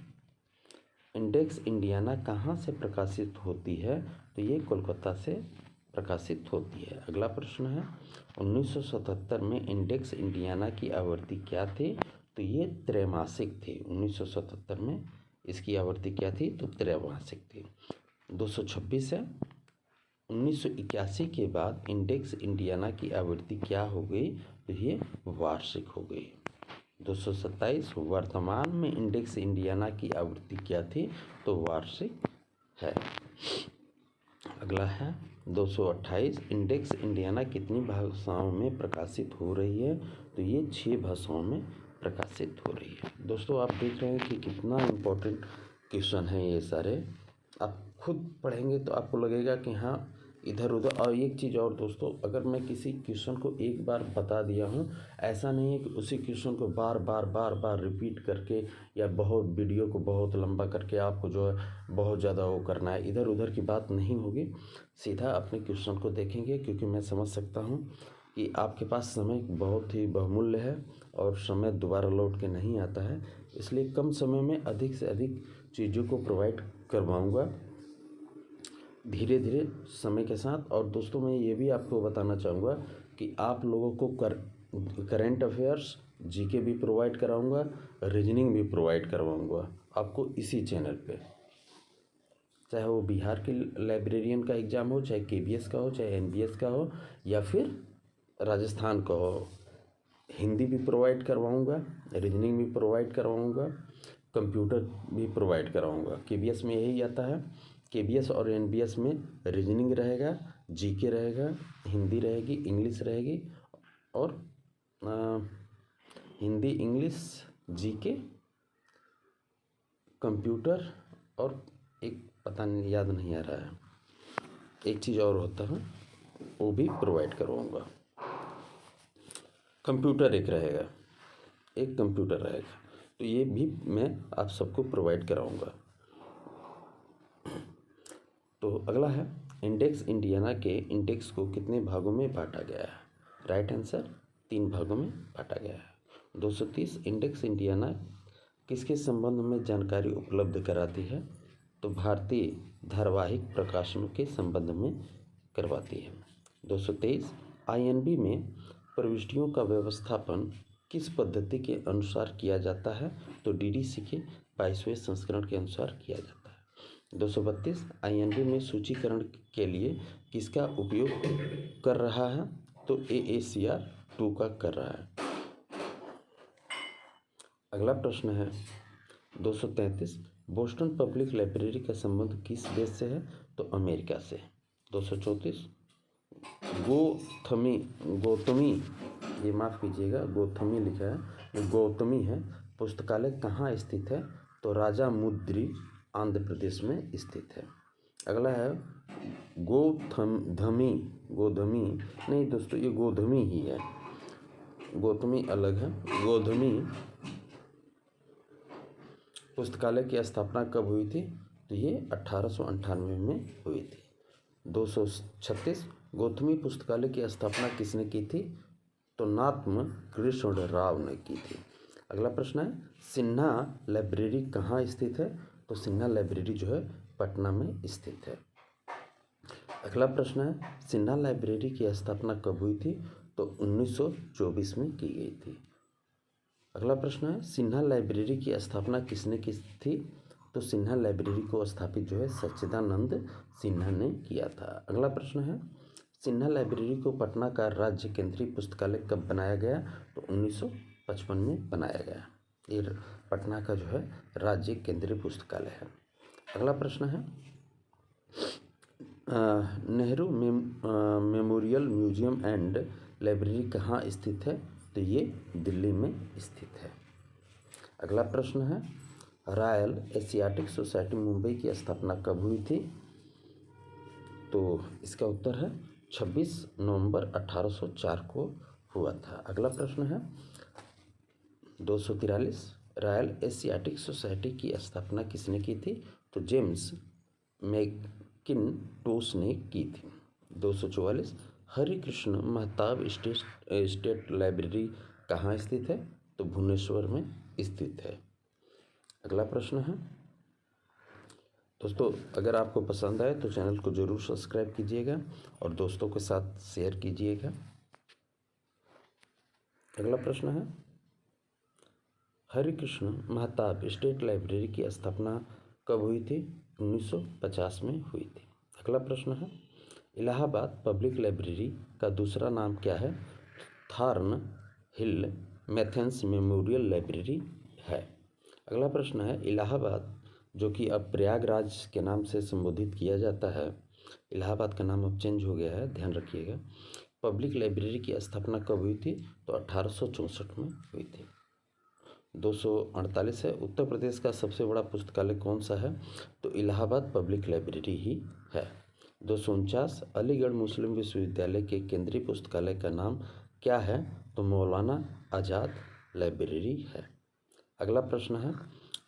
इंडेक्स इंडियाना कहाँ से प्रकाशित होती है? तो ये कोलकाता से प्रकाशित होती है। अगला प्रश्न है 1977 में इंडेक्स इंडियाना की आवृत्ति क्या थी? तो ये त्रैमासिक थी। 1977 में इसकी आवृत्ति क्या थी? तो त्रैमासिक थी। 226 है, 1981 के बाद इंडेक्स इंडियाना की आवृत्ति क्या हो गई? तो ये वार्षिक हो गई। 227, वर्तमान में इंडेक्स इंडियाना की आवृत्ति क्या थी? तो वार्षिक है। अगला है 228, इंडेक्स इंडियाना कितनी भाषाओं में प्रकाशित हो रही है? तो ये 6 भाषाओं में प्रकाशित हो रही है। दोस्तों आप देख रहे हैं कि कितना इम्पोर्टेंट क्वेश्चन है ये सारे। आप खुद पढ़ेंगे तो आपको लगेगा कि हाँ इधर उधर। और एक चीज़ और दोस्तों, अगर मैं किसी क्वेश्चन को एक बार बता दिया हूँ, ऐसा नहीं है कि उसी क्वेश्चन को बार बार रिपीट करके या बहुत वीडियो को बहुत लंबा करके आपको जो है बहुत ज़्यादा वो करना है। इधर उधर की बात नहीं होगी, सीधा अपने क्वेश्चन को देखेंगे, क्योंकि मैं समझ सकता हूँ कि आपके पास समय बहुत ही बहुमूल्य है और समय दोबारा लौट के नहीं आता है। इसलिए कम समय में अधिक से अधिक चीज़ों को प्रोवाइड करवाऊँगा धीरे धीरे समय के साथ। और दोस्तों मैं ये भी आपको बताना चाहूँगा कि आप लोगों को करंट अफेयर्स जीके भी प्रोवाइड कराऊँगा, रीजनिंग भी प्रोवाइड करवाऊँगा आपको इसी चैनल पे। चाहे वो बिहार के लाइब्रेरियन का एग्ज़ाम हो, चाहे केबीएस का हो, चाहे एनबीएस का हो, या फिर राजस्थान का हो, हिंदी भी प्रोवाइड करवाऊँगा, रीजनिंग भी प्रोवाइड करवाऊँगा, कंप्यूटर भी प्रोवाइड कराऊँगा। केबीएस में यही आता है। केबीएस और एनबीएस में रीजनिंग रहेगा, जीके रहेगा, हिंदी रहेगी, इंग्लिश रहेगी, और हिंदी, इंग्लिश, जीके, कंप्यूटर, और एक पता नहीं, याद नहीं आ रहा है, एक चीज़ और होता है, वो भी प्रोवाइड करवाऊँगा। कंप्यूटर एक रहेगा, एक कंप्यूटर रहेगा, तो ये भी मैं आप सबको प्रोवाइड कराऊँगा। तो अगला है, इंडेक्स इंडियाना के इंडेक्स को कितने भागों में बांटा गया है? राइट आंसर 3 भागों में बांटा गया है। 230, इंडेक्स इंडियाना किसके संबंध में जानकारी उपलब्ध कराती है? तो भारतीय धारावाहिक प्रकाशनों के संबंध में करवाती है। 223, आईएनबी में प्रविष्टियों का व्यवस्थापन किस पद्धति के अनुसार किया जाता है? तो DDC के 22वें संस्करण के अनुसार किया जाता है। 232 INB में सूचीकरण के लिए किसका उपयोग कर रहा है? तो AACR 2 का कर रहा है। अगला प्रश्न है 233 बोस्टन पब्लिक लाइब्रेरी का संबंध किस देश से है? तो अमेरिका से। 234 गौतमी ये माफ़ कीजिएगा, गौतमी लिखा है, ये गौतमी है, पुस्तकालय कहाँ स्थित है? तो राजामुद्री आंध्र प्रदेश में स्थित है। अगला है गोधमी नहीं दोस्तों, ये गोधमी ही है, गौतमी अलग है। गोधमी पुस्तकालय की स्थापना कब हुई थी? तो ये 1898 में हुई थी। 236 गौतमी पुस्तकालय की स्थापना किसने की थी? तो नात्म कृष्ण राव ने की थी। अगला प्रश्न है सिन्हा लाइब्रेरी कहाँ स्थित है? तो सिन्हा लाइब्रेरी जो है पटना में स्थित है। अगला प्रश्न है सिन्हा लाइब्रेरी की स्थापना कब हुई थी? तो 1924 में की गई थी। अगला प्रश्न है सिन्हा लाइब्रेरी की स्थापना किसने की थी? तो सिन्हा लाइब्रेरी को स्थापित जो है सच्चिदानंद सिन्हा ने किया था। अगला प्रश्न है सिन्हा लाइब्रेरी को पटना का राज्य केंद्रीय पुस्तकालय कब बनाया गया? तो 1955 में बनाया गया। ये पटना का जो है राज्य केंद्रीय पुस्तकालय है। अगला प्रश्न है Nehru memorial museum and library कहाँ स्थित है? तो ये दिल्ली में स्थित है। अगला प्रश्न है रॉयल एशियाटिक सोसाइटी मुंबई की स्थापना कब हुई थी? तो इसका उत्तर है 26 नवंबर 1804 को हुआ था। अगला प्रश्न है 243 रॉयल एशियाटिक सोसाइटी की स्थापना किसने की थी? तो जेम्स मैकिन्टोश ने की थी। 244 हरिकृष्ण महताब स्टेट लाइब्रेरी कहाँ स्थित है? तो भुवनेश्वर में स्थित है। अगला प्रश्न है दोस्तों, अगर आपको पसंद आए तो चैनल को ज़रूर सब्सक्राइब कीजिएगा और दोस्तों के साथ शेयर कीजिएगा। अगला प्रश्न है हरिकृष्ण महताब स्टेट लाइब्रेरी की स्थापना कब हुई थी? 1950 में हुई थी। अगला प्रश्न है इलाहाबाद पब्लिक लाइब्रेरी का दूसरा नाम क्या है? थॉर्न हिल मैथेंस मेमोरियल लाइब्रेरी है। अगला प्रश्न है इलाहाबाद जो कि अब प्रयागराज के नाम से संबोधित किया जाता है, इलाहाबाद का नाम अब चेंज हो गया है, ध्यान रखिएगा। पब्लिक लाइब्रेरी की स्थापना कब हुई थी? तो 1864 में हुई थी। 248 है उत्तर प्रदेश का सबसे बड़ा पुस्तकालय कौन सा है? तो इलाहाबाद पब्लिक लाइब्रेरी ही है। 249 अलीगढ़ मुस्लिम विश्वविद्यालय के केंद्रीय पुस्तकालय का नाम क्या है? तो मौलाना आज़ाद लाइब्रेरी है। अगला प्रश्न है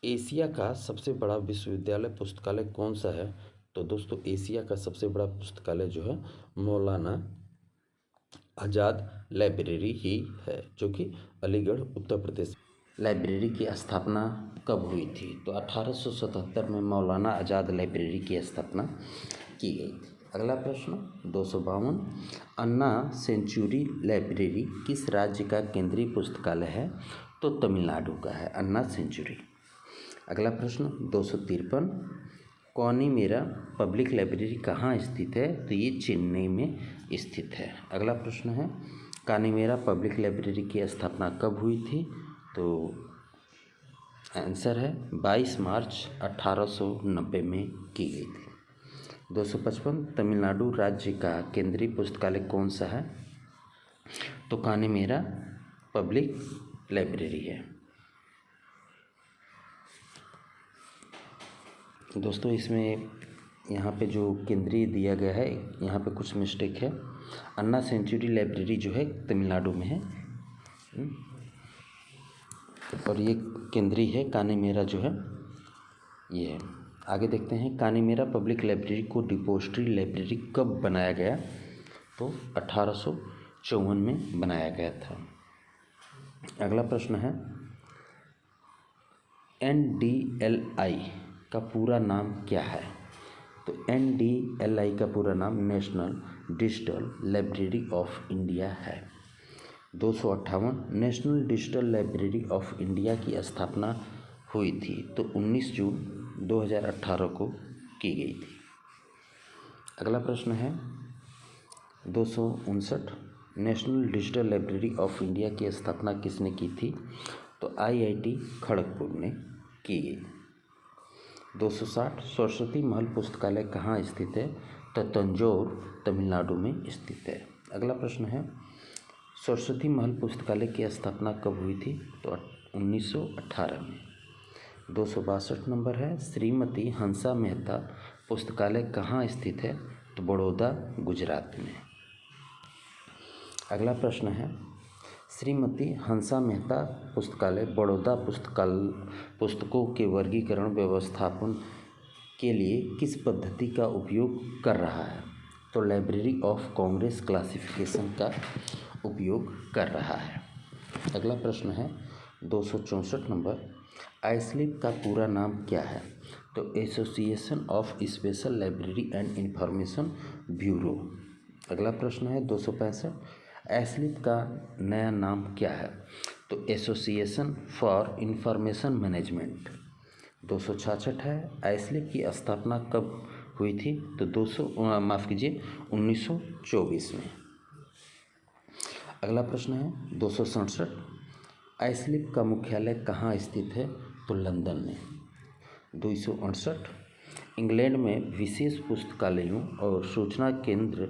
एशिया का सबसे बड़ा विश्वविद्यालय पुस्तकालय कौन सा है? तो दोस्तों एशिया का सबसे बड़ा पुस्तकालय जो है मौलाना आज़ाद लाइब्रेरी ही है, जो कि अलीगढ़ उत्तर प्रदेश। लाइब्रेरी की स्थापना कब हुई थी? तो 1877 में मौलाना आज़ाद लाइब्रेरी की स्थापना की गई थी। अगला प्रश्न 252 अन्ना सेंचुरी लाइब्रेरी किस राज्य का केंद्रीय पुस्तकालय है? तो तमिलनाडु का है अन्ना सेंचुरी। अगला प्रश्न 253 कौनिमेरा पब्लिक लाइब्रेरी कहाँ स्थित है? तो ये चेन्नई में स्थित है। अगला प्रश्न है कानिमेरा पब्लिक लाइब्रेरी की स्थापना कब हुई थी? तो आंसर है 22 मार्च 1890 में की गई थी। 255 तमिलनाडु राज्य का केंद्रीय पुस्तकालय कौन सा है? तो कानिमेरा पब्लिक लाइब्रेरी है। दोस्तों इसमें यहाँ पे जो केंद्रीय दिया गया है यहाँ पे कुछ मिस्टेक है। अन्ना सेंचुरी लाइब्रेरी जो है तमिलनाडु में है और ये केंद्रीय है कानिमेरा जो है ये है। आगे देखते हैं कानिमेरा पब्लिक लाइब्रेरी को डिपोजिटरी लाइब्रेरी कब बनाया गया? तो 1854 में बनाया गया था। अगला प्रश्न है NDLI का पूरा नाम क्या है? तो NDLI का पूरा नाम national digital library of India है। 258 national digital library of India की स्थापना हुई थी? तो 19 जून 2018 को की गई थी। अगला प्रश्न है 259 national digital library of India की स्थापना किसने की थी? तो IIT खड़गपुर ने की गई। 260 सरस्वती महल पुस्तकालय कहाँ स्थित है? तो तंजौर तमिलनाडु में स्थित है। अगला प्रश्न है सरस्वती महल पुस्तकालय की स्थापना कब हुई थी? तो 1918 में। 262 नंबर है श्रीमती हंसा मेहता पुस्तकालय कहाँ स्थित है? तो बड़ौदा गुजरात में। अगला प्रश्न है श्रीमती हंसा मेहता पुस्तकालय बड़ौदा पुस्तकों के वर्गीकरण व्यवस्थापन के लिए किस पद्धति का उपयोग कर रहा है? तो लाइब्रेरी ऑफ कांग्रेस क्लासिफिकेशन का उपयोग कर रहा है। अगला प्रश्न है 264 नंबर आईस्लिप का पूरा नाम क्या है? तो association of special library and information bureau. अगला प्रश्न है 265 आईस्लिप का नया नाम क्या है? तो एसोसिएशन फॉर इंफॉर्मेशन मैनेजमेंट। 266 है आईस्लिप की स्थापना कब हुई थी? तो 1924 में। अगला प्रश्न है 267 आईस्लिप का मुख्यालय कहाँ स्थित है? तो लंदन में। 268 इंग्लैंड में विशेष पुस्तकालयों और सूचना केंद्र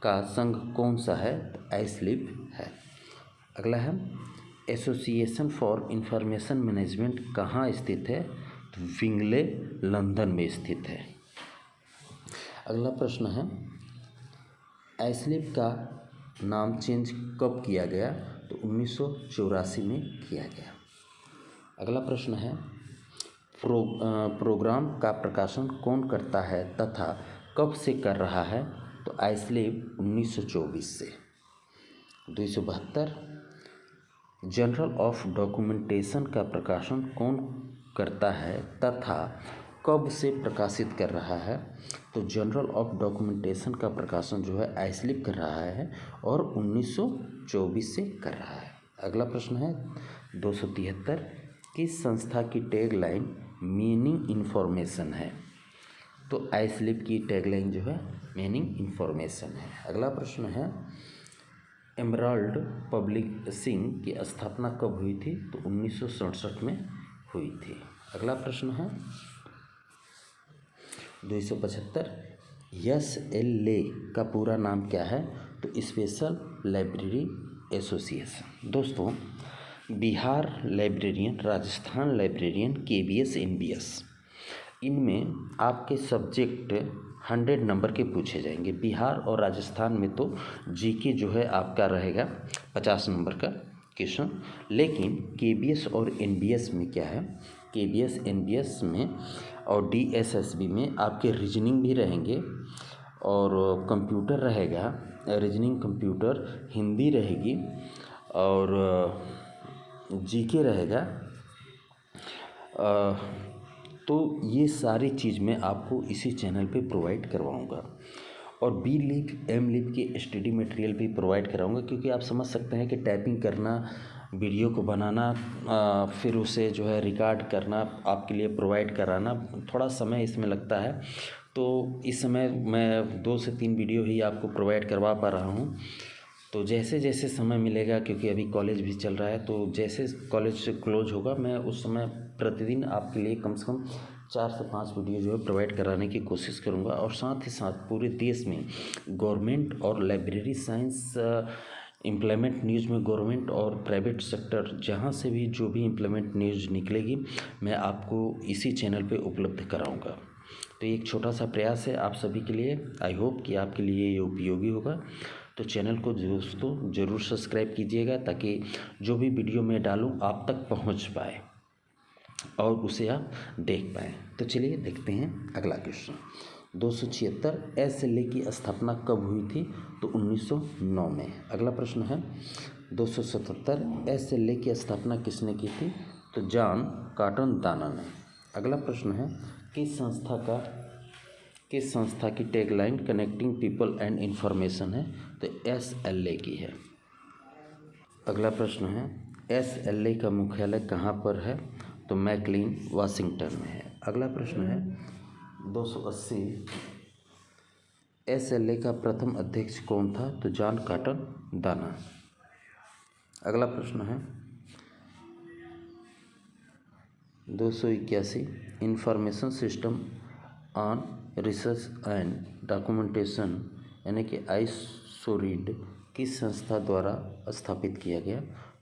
का संघ कौन सा है? तो आईस्लिप है। अगला है एसोसिएशन फॉर इंफॉर्मेशन मैनेजमेंट कहाँ स्थित है? तो विंगले लंदन में स्थित है। अगला प्रश्न है आईस्लिप का नाम चेंज कब किया गया? तो 1984 में किया गया। अगला प्रश्न है प्रोग्राम का प्रकाशन कौन करता है तथा कब से कर रहा है? तो आईस्लिप 1924 से। 272 जर्नल ऑफ डॉक्यूमेंटेशन का प्रकाशन कौन करता है तथा कब से प्रकाशित कर रहा है? तो जर्नल ऑफ डॉक्यूमेंटेशन का प्रकाशन जो है आईस्लिप कर रहा है और 1924 से कर रहा है। अगला प्रश्न है 273 किस संस्था की टैगलाइन मीनिंग इन्फॉर्मेशन है? तो आईस्लिप की टैगलाइन जो है मीनिंग इन्फॉर्मेशन है। अगला प्रश्न है एमराल्ड पब्लिशिंग की स्थापना कब हुई थी? तो 1967 में हुई थी। अगला प्रश्न है 275 SLA का पूरा नाम क्या है? तो स्पेशल लाइब्रेरी एसोसिएशन। दोस्तों Bihar librarian, Rajasthan librarian, KBS NBS इनमें आपके सब्जेक्ट 100 नंबर के पूछे जाएंगे। बिहार और राजस्थान में तो GK जो है आपका रहेगा 50 नंबर का क्वेश्चन, लेकिन KBS और NBS में क्या है? KBS NBS में और DSSB में आपके रीजनिंग भी रहेंगे और कंप्यूटर रहेगा, रीजनिंग कंप्यूटर, हिंदी रहेगी और GK रहेगा। तो ये सारी चीज़ मैं आपको इसी चैनल पे प्रोवाइड करवाऊँगा और B लीग M लीग के स्टडी मटेरियल भी प्रोवाइड कराऊँगा, क्योंकि आप समझ सकते हैं कि टाइपिंग करना, वीडियो को बनाना, फिर उसे जो है रिकॉर्ड करना, आपके लिए प्रोवाइड कराना, थोड़ा समय इसमें लगता है। तो इस समय मैं 2 से 3 वीडियो ही आपको प्रोवाइड करवा पा रहा हूँ। तो जैसे जैसे समय मिलेगा, क्योंकि अभी कॉलेज भी चल रहा है, तो जैसे कॉलेज क्लोज होगा मैं उस समय प्रतिदिन आपके लिए कम से कम 4 से 5 वीडियो जो है प्रोवाइड कराने की कोशिश करूंगा। और साथ ही साथ पूरे देश में गवर्नमेंट और लाइब्रेरी साइंस इम्प्लीमेंट न्यूज़ में गवर्नमेंट और प्राइवेट सेक्टर जहां से भी जो भी इम्प्लीमेंट न्यूज़ निकलेगी मैं आपको इसी चैनल पे उपलब्ध कराऊंगा। तो एक छोटा सा प्रयास है आप सभी के लिए। आई होप कि आपके लिए ये उपयोगी होगा। तो चैनल को दोस्तों ज़रूर सब्सक्राइब कीजिएगा ताकि जो भी वीडियो मैं डालूं आप तक पहुंच पाए और उसे आप देख पाएँ। तो चलिए देखते हैं अगला क्वेश्चन। 276 SLA की स्थापना कब हुई थी? तो 1909 में। अगला प्रश्न है 277 SLA की स्थापना किसने की थी? तो जॉन कॉटन दाना ने। अगला प्रश्न है किस संस्था की tagline connecting people and information है? तो SLA की है। अगला प्रश्न है SLA का मुख्यालय कहाँ पर है? तो मैकलीन वाशिंगटन में है। अगला प्रश्न है 280 SLA का प्रथम अध्यक्ष कौन था? तो जॉन कॉटन दाना। अगला प्रश्न है 281 information system on research and documentation यानी कि आइसोरीड किस संस्था द्वारा स्थापित किया गया?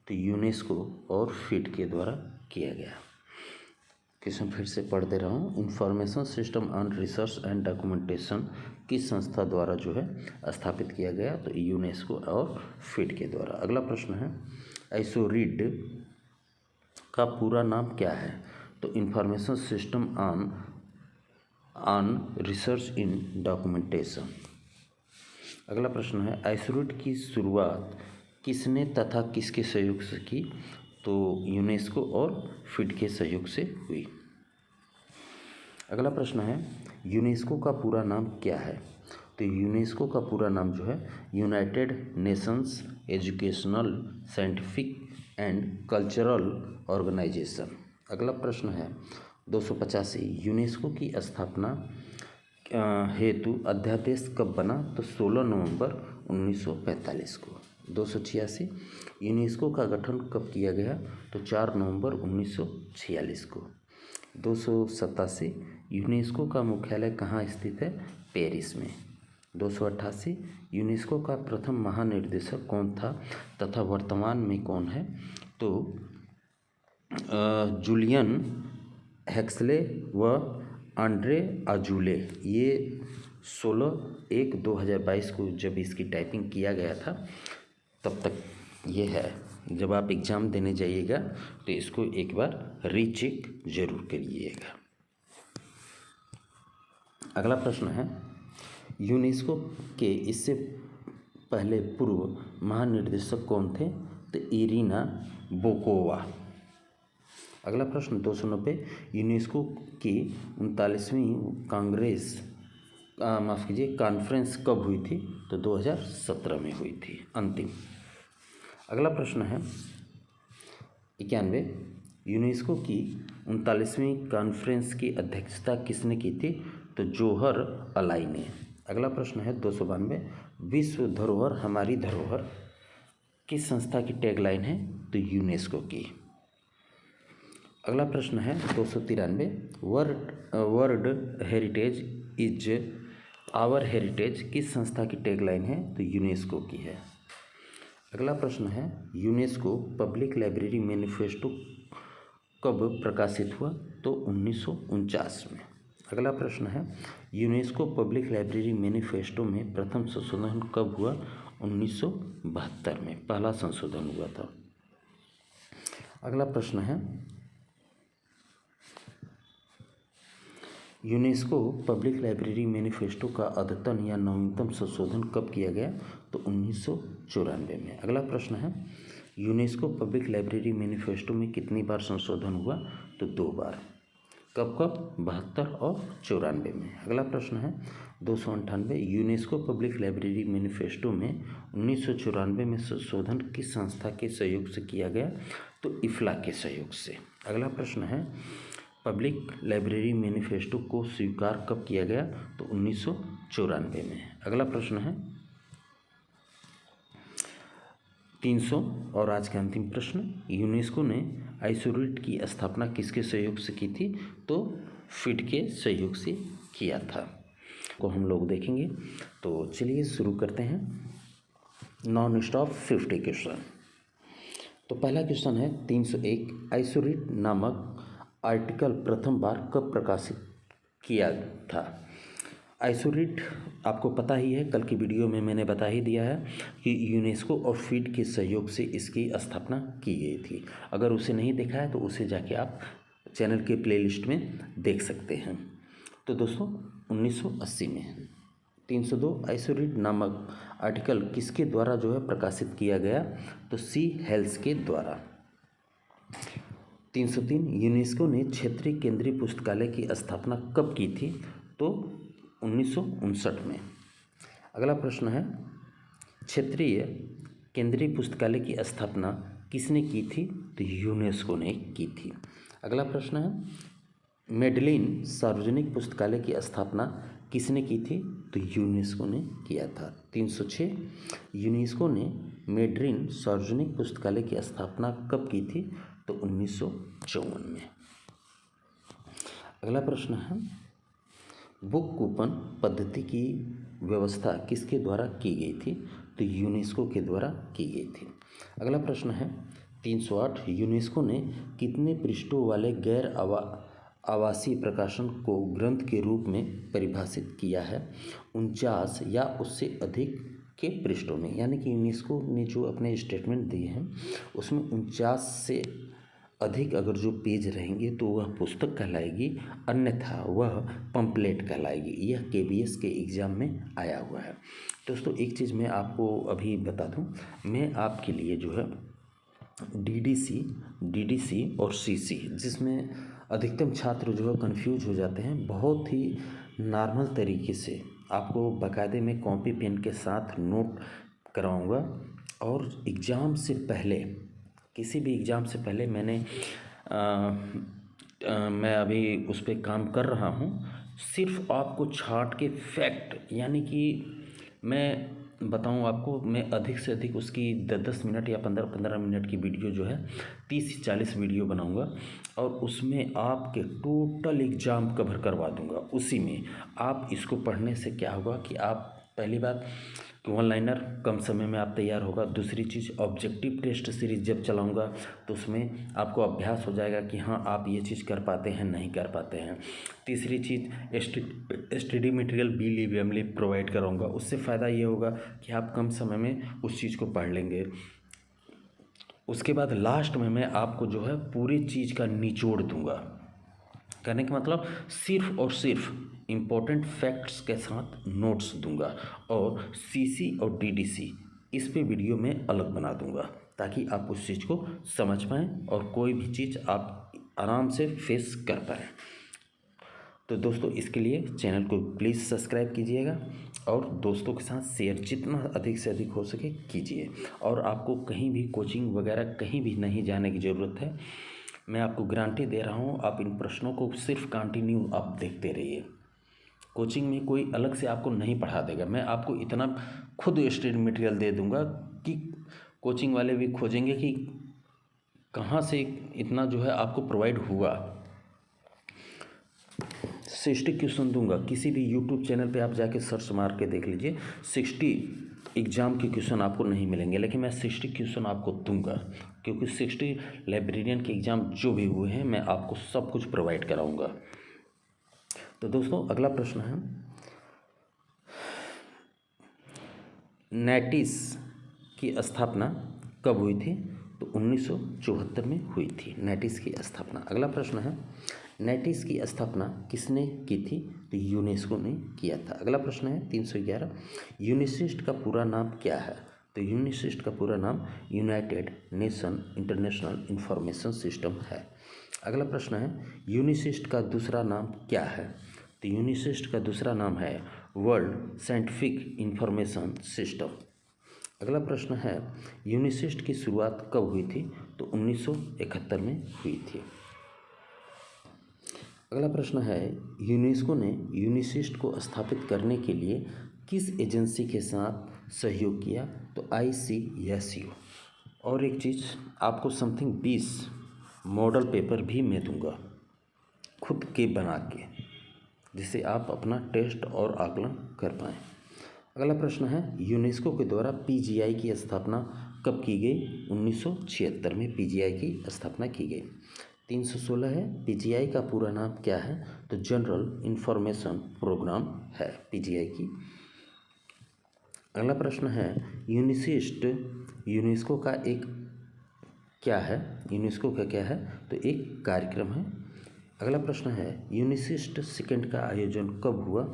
तो यूनेस्को और फिट के द्वारा किया गया। क्वेश्चन फिर से पढ़ दे रहा हूँ। Information system on research and documentation किस संस्था द्वारा जो है स्थापित किया गया? तो यूनेस्को और फिट के द्वारा। अगला प्रश्न है आइसोरीड का पूरा नाम क्या है? तो information system on research in documentation. अगला प्रश्न है आइसोरीड की शुरुआत किसने तथा किसके सहयोग से की? तो यूनेस्को और फिट के सहयोग से हुई। अगला प्रश्न है यूनेस्को का पूरा नाम क्या है? तो यूनेस्को का पूरा नाम जो है United Nations Educational Scientific and Cultural Organization. अगला प्रश्न है 285 यूनेस्को की स्थापना हेतु अध्यादेश कब बना? तो 16 नवंबर 1945 को। 286 यूनेस्को का गठन कब किया गया? तो 4 नवंबर 1946 को। 287 यूनेस्को का मुख्यालय कहाँ स्थित है? पेरिस में। 288 यूनेस्को का प्रथम महानिर्देशक कौन था तथा वर्तमान में कौन है? तो जूलियन हेक्सले व आंड्रे आजूले। ये 16/1/2022 को जब इसकी टाइपिंग किया गया था तब तक ये है। जब आप एग्ज़ाम देने जाइएगा तो इसको एक बार रीचेक जरूर करिएगा। अगला प्रश्न है यूनेस्को के इससे पहले पूर्व महानिर्देशक कौन थे? तो इरिना बोकोवा। अगला प्रश्न 290 यूनेस्को की 39वीं कॉन्फ्रेंस कब हुई थी? तो 2017 में हुई थी, अंतिम। अगला प्रश्न है 91 यूनेस्को की 39वीं कॉन्फ्रेंस की अध्यक्षता किसने की थी? तो जोहर अलाई ने। अगला प्रश्न है 292 विश्व धरोहर हमारी धरोहर किस संस्था की टैगलाइन है? तो यूनेस्को की। अगला प्रश्न है 293 world heritage is our heritage किस संस्था की टैगलाइन है? तो यूनेस्को की है। अगला प्रश्न है यूनेस्को पब्लिक लाइब्रेरी मैनिफेस्टो कब प्रकाशित हुआ? तो 1949 में। अगला प्रश्न है यूनेस्को पब्लिक लाइब्रेरी मैनिफेस्टो में प्रथम संशोधन कब हुआ? 1972 में पहला संशोधन हुआ था। अगला प्रश्न है यूनेस्को पब्लिक लाइब्रेरी मैनिफेस्टो का अद्यतन या नवीनतम संशोधन कब किया गया? तो 1994 में। अगला प्रश्न है यूनेस्को पब्लिक लाइब्रेरी मैनिफेस्टो में कितनी बार संशोधन हुआ? तो 2 बार। कब कब? 72 और 94 में। अगला प्रश्न है 298 यूनेस्को पब्लिक लाइब्रेरी मैनिफेस्टो में 1994 में संशोधन किस संस्था के सहयोग से किया गया? तो इफ्ला के सहयोग से। अगला प्रश्न है पब्लिक लाइब्रेरी मैनिफेस्टो को स्वीकार कब किया गया? तो 1994 में। अगला प्रश्न है 300 और आज का अंतिम प्रश्न यूनेस्को ने आइसोरीड की स्थापना किसके सहयोग से की थी? तो फिट के सहयोग से किया था। को हम लोग देखेंगे। तो चलिए शुरू करते हैं। Non stop 50 question. तो पहला क्वेश्चन है 301 आइसोरीड नामक आर्टिकल प्रथम बार कब प्रकाशित किया था? आइसोरीड आपको पता ही है, कल की वीडियो में मैंने बता ही दिया है कि यूनेस्को और फिट के सहयोग से इसकी स्थापना की गई थी। अगर उसे नहीं देखा है तो उसे जाके आप चैनल के प्लेलिस्ट में देख सकते हैं। तो दोस्तों 1980 में। 302 आइसोरीड नामक आर्टिकल किसके द्वारा जो है प्रकाशित किया गया? तो सी हेल्स के द्वारा। 303 यूनेस्को ने क्षेत्रीय केंद्रीय पुस्तकालय की स्थापना कब की थी? तो 1959 में। अगला प्रश्न है क्षेत्रीय केंद्रीय पुस्तकालय की स्थापना किसने की थी? तो यूनेस्को ने की थी। अगला प्रश्न है मेडलिन सार्वजनिक पुस्तकालय की स्थापना किसने की थी? तो यूनेस्को ने किया था। 306 यूनेस्को ने मेड्रिन सार्वजनिक पुस्तकालय की स्थापना कब की थी? तो 1954 में। अगला प्रश्न है बुक कूपन पद्धति की व्यवस्था किसके द्वारा की गई थी? तो यूनेस्को के द्वारा की गई थी। अगला प्रश्न है 308 यूनेस्को ने कितने पृष्ठों वाले गैर आवासीय प्रकाशन को ग्रंथ के रूप में परिभाषित किया है? 49 या उससे अधिक के पृष्ठों में। यानी कि यूनेस्को ने जो अपने स्टेटमेंट दिए हैं उसमें 49 से अधिक अगर जो पेज रहेंगे तो वह पुस्तक कहलाएगी, अन्यथा वह पंपलेट कहलाएगी। यह केबीएस के एग्ज़ाम में आया हुआ है। दोस्तों एक चीज़ मैं आपको अभी बता दूं, मैं आपके लिए जो है डीडीसी और सीसी, जिसमें अधिकतम छात्र जो है कंफ्यूज हो जाते हैं, बहुत ही नॉर्मल तरीके से आपको बाकायदे में कॉपी पेन के साथ नोट कराऊंगा। और एग्ज़ाम से पहले, किसी भी एग्ज़ाम से पहले मैं अभी उस पर काम कर रहा हूँ। सिर्फ आपको छाट के फैक्ट, यानी कि मैं बताऊँ आपको, मैं अधिक से अधिक उसकी 10-10 मिनट या 15-15 मिनट की वीडियो जो है 30 से 40 वीडियो बनाऊंगा और उसमें आपके टोटल एग्ज़ाम कवर करवा दूंगा। उसी में आप इसको पढ़ने से क्या होगा कि आप पहली बात वन लाइनर कम समय में आप तैयार होगा। दूसरी चीज़ ऑब्जेक्टिव टेस्ट सीरीज जब चलाऊंगा तो उसमें आपको अभ्यास हो जाएगा कि हाँ आप ये चीज़ कर पाते हैं, नहीं कर पाते हैं। तीसरी चीज़ स्टडी मटेरियल भी प्रोवाइड कराऊंगा। उससे फ़ायदा ये होगा कि आप कम समय में उस चीज़ को पढ़ लेंगे। उसके बाद लास्ट में मैं आपको जो है पूरी चीज़ का निचोड़ दूंगा। कहने का मतलब सिर्फ और सिर्फ इम्पोर्टेंट फैक्ट्स के साथ नोट्स दूंगा। और सीसी और डीडीसी इस पे वीडियो में अलग बना दूंगा ताकि आप उस चीज़ को समझ पाएँ और कोई भी चीज़ आप आराम से फेस कर पाएँ। तो दोस्तों इसके लिए चैनल को प्लीज़ सब्सक्राइब कीजिएगा और दोस्तों के साथ शेयर जितना अधिक से अधिक हो सके कीजिए। और आपको कहीं भी कोचिंग वगैरह कहीं भी नहीं जाने की ज़रूरत है। मैं आपको गारंटी दे रहा हूँ, आप इन प्रश्नों को सिर्फ कंटिन्यू आप देखते रहिए। कोचिंग में कोई अलग से आपको नहीं पढ़ा देगा। मैं आपको इतना खुद स्टडी मटेरियल दे दूंगा कि कोचिंग वाले भी खोजेंगे कि कहाँ से इतना जो है आपको प्रोवाइड हुआ। 60 क्वेश्चन दूंगा। किसी भी यूट्यूब चैनल पे आप जाके सर्च मार के देख लीजिए, 60 एग्ज़ाम के क्वेश्चन आपको नहीं मिलेंगे, लेकिन मैं 60 क्वेश्चन आपको दूंगा क्योंकि 60 लाइब्रेरियन के एग्ज़ाम जो भी हुए हैं मैं आपको सब कुछ प्रोवाइड कराऊंगा। तो दोस्तों अगला प्रश्न है नेटिस की स्थापना कब हुई थी? तो 1974 में हुई थी नेटिस की स्थापना। अगला प्रश्न है नेटिस की स्थापना किसने की थी? तो यूनेस्को ने किया था। अगला प्रश्न है 311 यूनिसिस्ट का पूरा नाम क्या है? तो यूनिसिस्ट का पूरा नाम United nation international information system है। अगला प्रश्न है यूनिसिस्ट का दूसरा नाम क्या है? तो यूनिसिस्ट का दूसरा नाम है वर्ल्ड साइंटिफिक इंफॉर्मेशन सिस्टम। अगला प्रश्न है यूनिसिस्ट की शुरुआत कब हुई थी? तो 1971 में हुई थी। अगला प्रश्न है यूनेस्को ने यूनिसिस्ट को स्थापित करने के लिए किस एजेंसी के साथ सहयोग किया? तो ICSU। और एक चीज़ आपको समथिंग 20 मॉडल पेपर भी मैं दूंगा खुद के बना के, जिससे आप अपना टेस्ट और आकलन कर पाएँ। अगला प्रश्न है यूनेस्को के द्वारा PGI की स्थापना कब की गई? 1976 में PGI की स्थापना की गई। 316 है PGI का पूरा नाम क्या है? तो जनरल इंफॉर्मेशन प्रोग्राम है PGI की। अगला प्रश्न है यूनिसिस्ट यूनेस्को का एक क्या है? यूनेस्को का क्या है? तो एक कार्यक्रम है। अगला प्रश्न है यूनिसिस्ट सेकंड का आयोजन कब हुआ?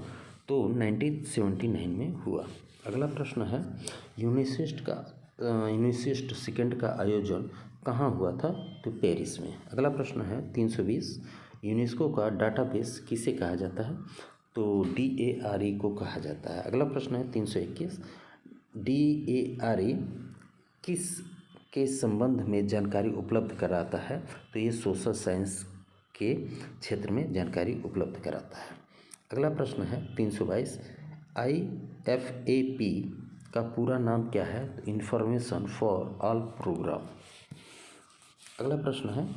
तो 1979 में हुआ। अगला प्रश्न है यूनिसिस्ट सेकंड का आयोजन कहाँ हुआ था? तो पेरिस में। अगला प्रश्न है 320 यूनेस्को का डाटाबेस किसे कहा जाता है? तो DARE को कहा जाता है। अगला प्रश्न है 321 DARE किस के संबंध में जानकारी उपलब्ध कराता है? तो ये सोशल साइंस के क्षेत्र में जानकारी उपलब्ध कराता है। अगला प्रश्न है 322, IFAP का पूरा नाम क्या है? तो इंफॉर्मेशन फॉर ऑल प्रोग्राम। अगला प्रश्न है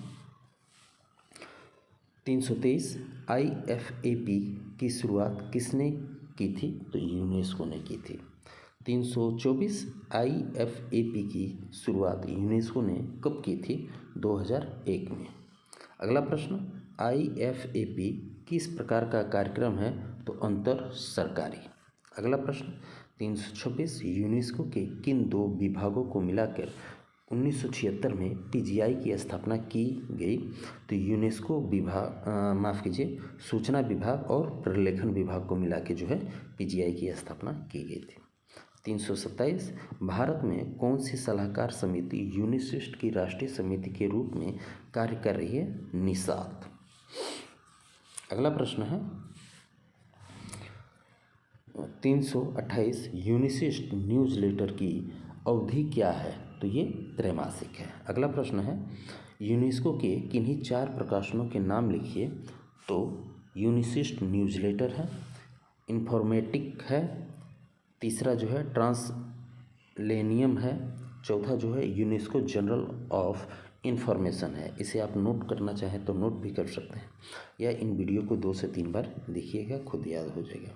323, IFAP की शुरुआत किसने की थी? तो यूनेस्को ने की थी। 324, IFAP की शुरुआत यूनेस्को ने कब की थी? 2001 में। अगला प्रश्न, IFAP किस प्रकार का कार्यक्रम है? तो अंतर सरकारी। अगला प्रश्न 326, यूनेस्को के किन दो विभागों को मिलाकर 1976 में PGI की स्थापना की गई? तो यूनेस्को विभाग सूचना विभाग और प्रलेखन विभाग को मिला के जो है PGI की स्थापना की गई थी। 327, भारत में कौन सी सलाहकार समिति यूनिसिस्ट की राष्ट्रीय समिति के रूप में कार्य कर रही है? निषाद। अगला प्रश्न है 328, यूनिसिस्ट न्यूज़लेटर की अवधि क्या है? तो ये त्रैमासिक है। अगला प्रश्न है यूनेस्को के किन्हीं 4 प्रकाशनों के नाम लिखिए। तो यूनिसिस्ट न्यूज़लेटर है, इन्फॉर्मेटिक है, तीसरा जो है ट्रांसलेनियम है, चौथा जो है यूनेस्को जर्नल ऑफ इन्फॉर्मेशन है। इसे आप नोट करना चाहें तो नोट भी कर सकते हैं, या इन वीडियो को 2 से 3 बार देखिएगा, खुद याद हो जाएगा।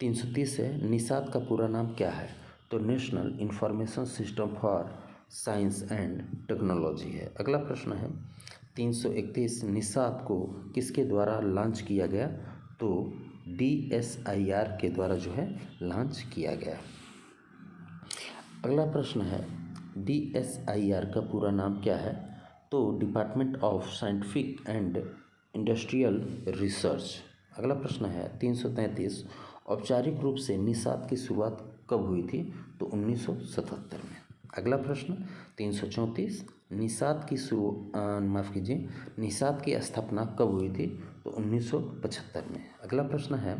330 है, निषाद का पूरा नाम क्या है? तो national information system for science and technology है। अगला प्रश्न है 331, निषाद को किसके द्वारा लॉन्च किया गया? तो DSIR के द्वारा जो है लॉन्च किया गया। अगला प्रश्न है DSIR का पूरा नाम क्या है? तो department of scientific and industrial research. अगला प्रश्न है 333, औपचारिक रूप से निषाद की शुरुआत कब हुई थी? तो 1977 में। अगला प्रश्न 334, निषाद की स्थापना कब हुई थी? तो 1975 में। अगला प्रश्न है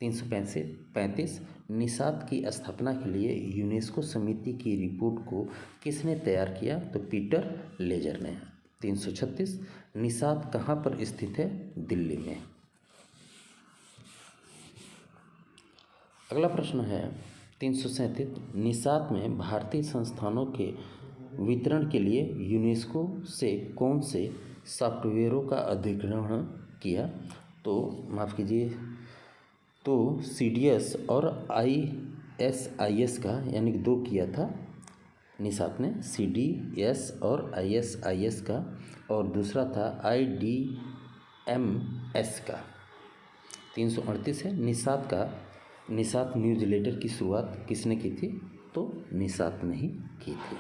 335, निषाद की स्थापना के लिए यूनेस्को समिति की रिपोर्ट को किसने तैयार किया? तो पीटर लेजर ने। 336, निषाद कहाँ पर स्थित है? दिल्ली में। अगला प्रश्न है 337, निषाद में भारतीय संस्थानों के वितरण के लिए यूनेस्को से कौन से सॉफ्टवेयरों का अधिग्रहण किया? तो CDS और ISIS का, यानी कि 2 किया था निषाद ने, CDS और ISIS का, और दूसरा था IDMS का। 338 है, निषाद न्यूज़लेटर की शुरुआत किसने की थी? तो निषाद ने ही की थी।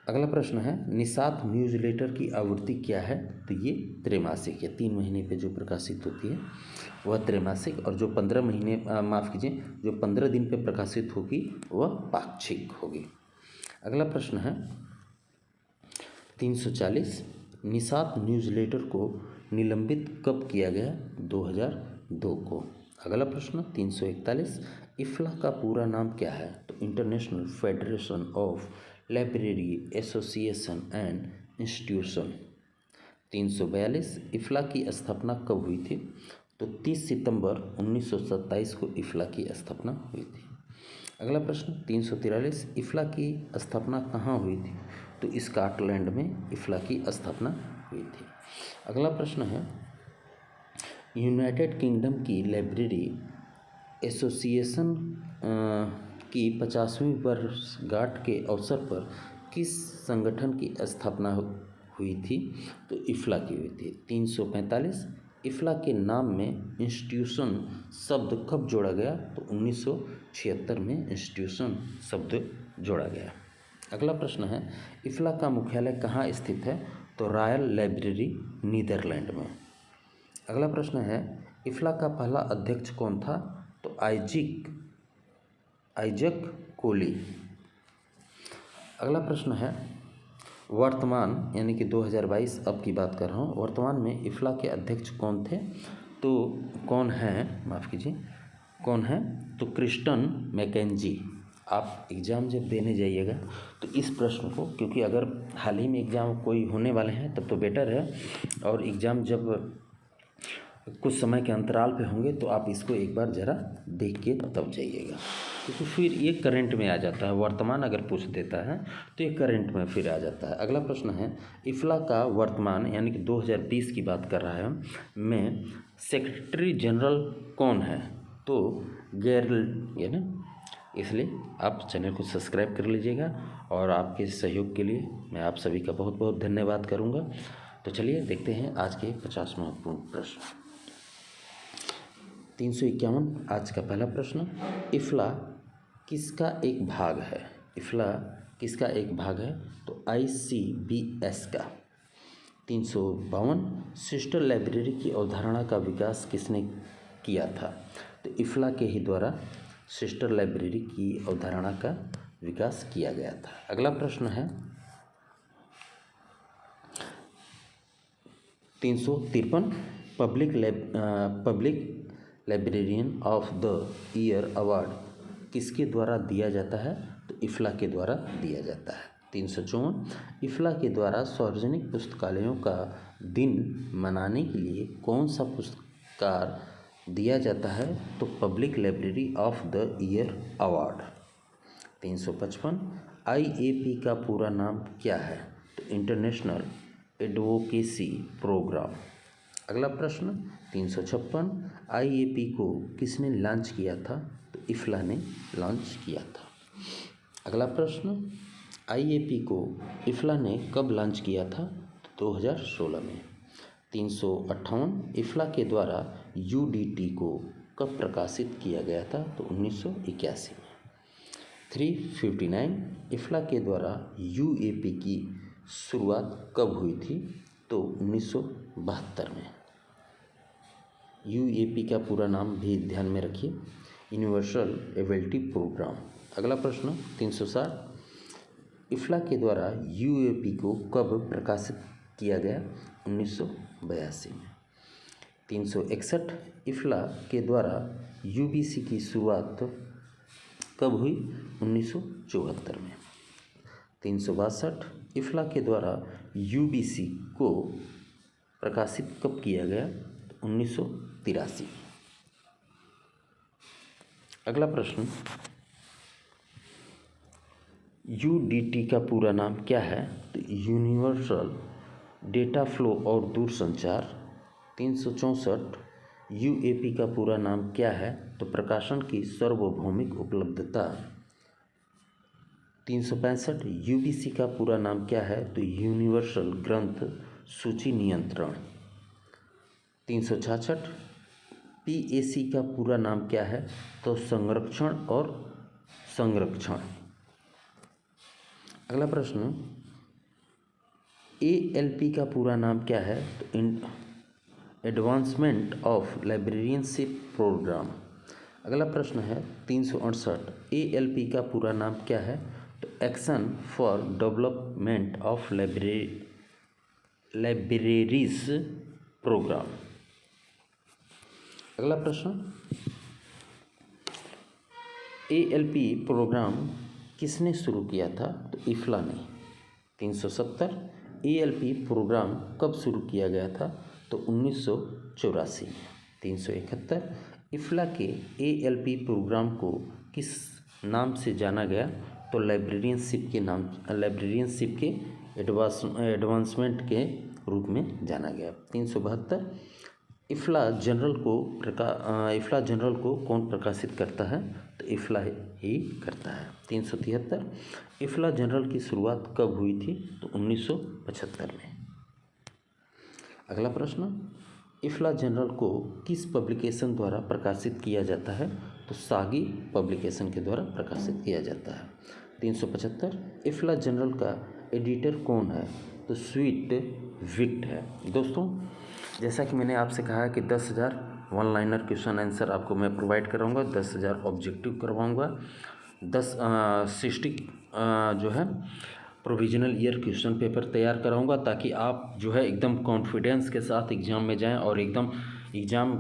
अगला प्रश्न है निषाद न्यूज़लेटर की आवृत्ति क्या है? तो ये त्रैमासिक है, 3 महीने पे जो प्रकाशित होती है वह त्रैमासिक, और जो 15 दिन पे प्रकाशित होगी वह पाक्षिक होगी। अगला प्रश्न है 340, निषाद न्यूज़लेटर को निलंबित कब किया गया? 2002 को। अगला प्रश्न 341, इफ्ला का पूरा नाम क्या है? तो international federation of library association and institution. 342, इफ्ला की स्थापना कब हुई थी? तो 30 सितंबर 1927 को इफ्ला की स्थापना हुई थी। अगला प्रश्न 343, इफ्ला की स्थापना कहाँ हुई थी? तो स्कॉटलैंड में इफ्ला की स्थापना हुई थी। अगला प्रश्न है यूनाइटेड किंगडम की लाइब्रेरी एसोसिएशन की 50वीं वर्षगांठ के अवसर पर किस संगठन की स्थापना हुई थी? तो इफ्ला की हुई थी। 345, इफ्ला के नाम में इंस्टीट्यूशन शब्द कब जोड़ा गया? तो 1976 में इंस्टीट्यूशन शब्द जोड़ा गया। अगला प्रश्न है इफ्ला का मुख्यालय कहाँ स्थित है? तो रॉयल लाइब्रेरी नीदरलैंड में। अगला प्रश्न है इफ्ला का पहला अध्यक्ष कौन था? तो आइजक कोली। अगला प्रश्न है वर्तमान, यानी कि 2022 अब की बात कर रहा हूँ, वर्तमान में इफ्ला के अध्यक्ष कौन थे? तो कौन है? तो क्रिस्टन मैकेंजी आप एग्ज़ाम जब देने जाइएगा तो इस प्रश्न को, क्योंकि अगर हाल ही में एग्ज़ाम कोई होने वाले हैं तब तो बेटर है, और एग्ज़ाम जब कुछ समय के अंतराल पे होंगे तो आप इसको एक बार ज़रा देख के तब जाइएगा, क्योंकि फिर ये करंट में आ जाता है। वर्तमान अगर पूछ देता है तो ये करंट में फिर आ जाता है। अगला प्रश्न है, इफ्ला का वर्तमान यानी कि 2020 की बात कर रहा है में सेक्रेटरी जनरल कौन है? तो गैरल, ये ना, इसलिए आप चैनल को सब्सक्राइब कर लीजिएगा, और आपके सहयोग के लिए मैं आप सभी का बहुत बहुत धन्यवाद करूँगा। तो चलिए देखते हैं आज के 50 महत्वपूर्ण प्रश्न। 351 आज का पहला प्रश्न, इफ्ला किसका एक भाग है? इफ्ला किसका एक भाग है? तो ICBS का। 352 सिस्टर लाइब्रेरी की अवधारणा का विकास किसने किया था? तो इफ्ला के ही द्वारा सिस्टर लाइब्रेरी की अवधारणा का विकास किया गया था। अगला प्रश्न है 353 public librarian of the year award किसके द्वारा दिया जाता है? तो इफ्ला के द्वारा दिया जाता है। 354 इफ्ला के द्वारा सार्वजनिक पुस्तकालयों का दिन मनाने के लिए कौन सा पुरस्कार दिया जाता है? तो public library of the year award. 355 IAP का पूरा नाम क्या है? तो इंटरनेशनल एडवोकेसी प्रोग्राम। अगला प्रश्न 356 IAP को किसने लॉन्च किया था? तो इफ्ला ने लॉन्च किया था। अगला प्रश्न, IAP को इफ्ला ने कब लॉन्च किया था? तो 2016 में। 358 इफ्ला के द्वारा UDT को कब प्रकाशित किया गया था? तो 1981 में। 359 इफ्ला के द्वारा UAP की शुरुआत कब हुई थी? तो 1972 में। UAP का पूरा नाम भी ध्यान में रखिए, यूनिवर्सल एबिलिटी प्रोग्राम। अगला प्रश्न 360 इफ्ला के द्वारा UAP को कब प्रकाशित किया गया? 1982 में। 361 इफ्ला के द्वारा UBC की शुरुआत कब हुई? 1974 में। 362 इफ्ला के द्वारा UBC को प्रकाशित कब किया गया? 1983 में। अगला प्रश्न, UDT का पूरा नाम क्या है? तो यूनिवर्सल डेटा फ्लो और दूरसंचार। 364 UAP का पूरा नाम क्या है? तो प्रकाशन की सार्वभौमिक उपलब्धता। 365 UBC का पूरा नाम क्या है? तो यूनिवर्सल ग्रंथ सूची नियंत्रण। 366 PAC का पूरा नाम क्या है? तो संरक्षण और संरक्षण। अगला प्रश्न, ALP का पूरा नाम क्या है? तो एडवांसमेंट ऑफ लाइब्रेरियनशिप प्रोग्राम। अगला प्रश्न है 368 ALP का पूरा नाम क्या है? तो action for development of libraries programme. अगला प्रश्न, ALP प्रोग्राम किसने शुरू किया था? तो इफ्ला ने। 370 ALP प्रोग्राम कब शुरू किया गया था? तो 1984 में। 371 इफ्ला के ALP प्रोग्राम को किस नाम से जाना गया? तो लाइब्रेरियनशिप के एडवांसमेंट के रूप में जाना गया। 372 इफ्ला जनरल को कौन प्रकाशित करता है? तो इफ्ला ही करता है। 373 इफ्ला जनरल की शुरुआत कब हुई थी? तो 1975 में। अगला प्रश्न, इफ्ला जनरल को किस पब्लिकेशन द्वारा प्रकाशित किया जाता है? तो सागी पब्लिकेशन के द्वारा प्रकाशित किया जाता है। 375 इफ्ला जनरल का एडिटर कौन है? तो स्वीट विक्ट है। दोस्तों, जैसा कि मैंने आपसे कहा है कि 10,000 वन लाइनर क्वेश्चन आंसर आपको मैं प्रोवाइड कराऊंगा, 10,000 ऑब्जेक्टिव करवाऊंगा, 60 जो है प्रोविजनल ईयर क्वेश्चन पेपर तैयार कराऊंगा, ताकि आप जो है एकदम कॉन्फिडेंस के साथ एग्ज़ाम में जाएं और एकदम एग्ज़ाम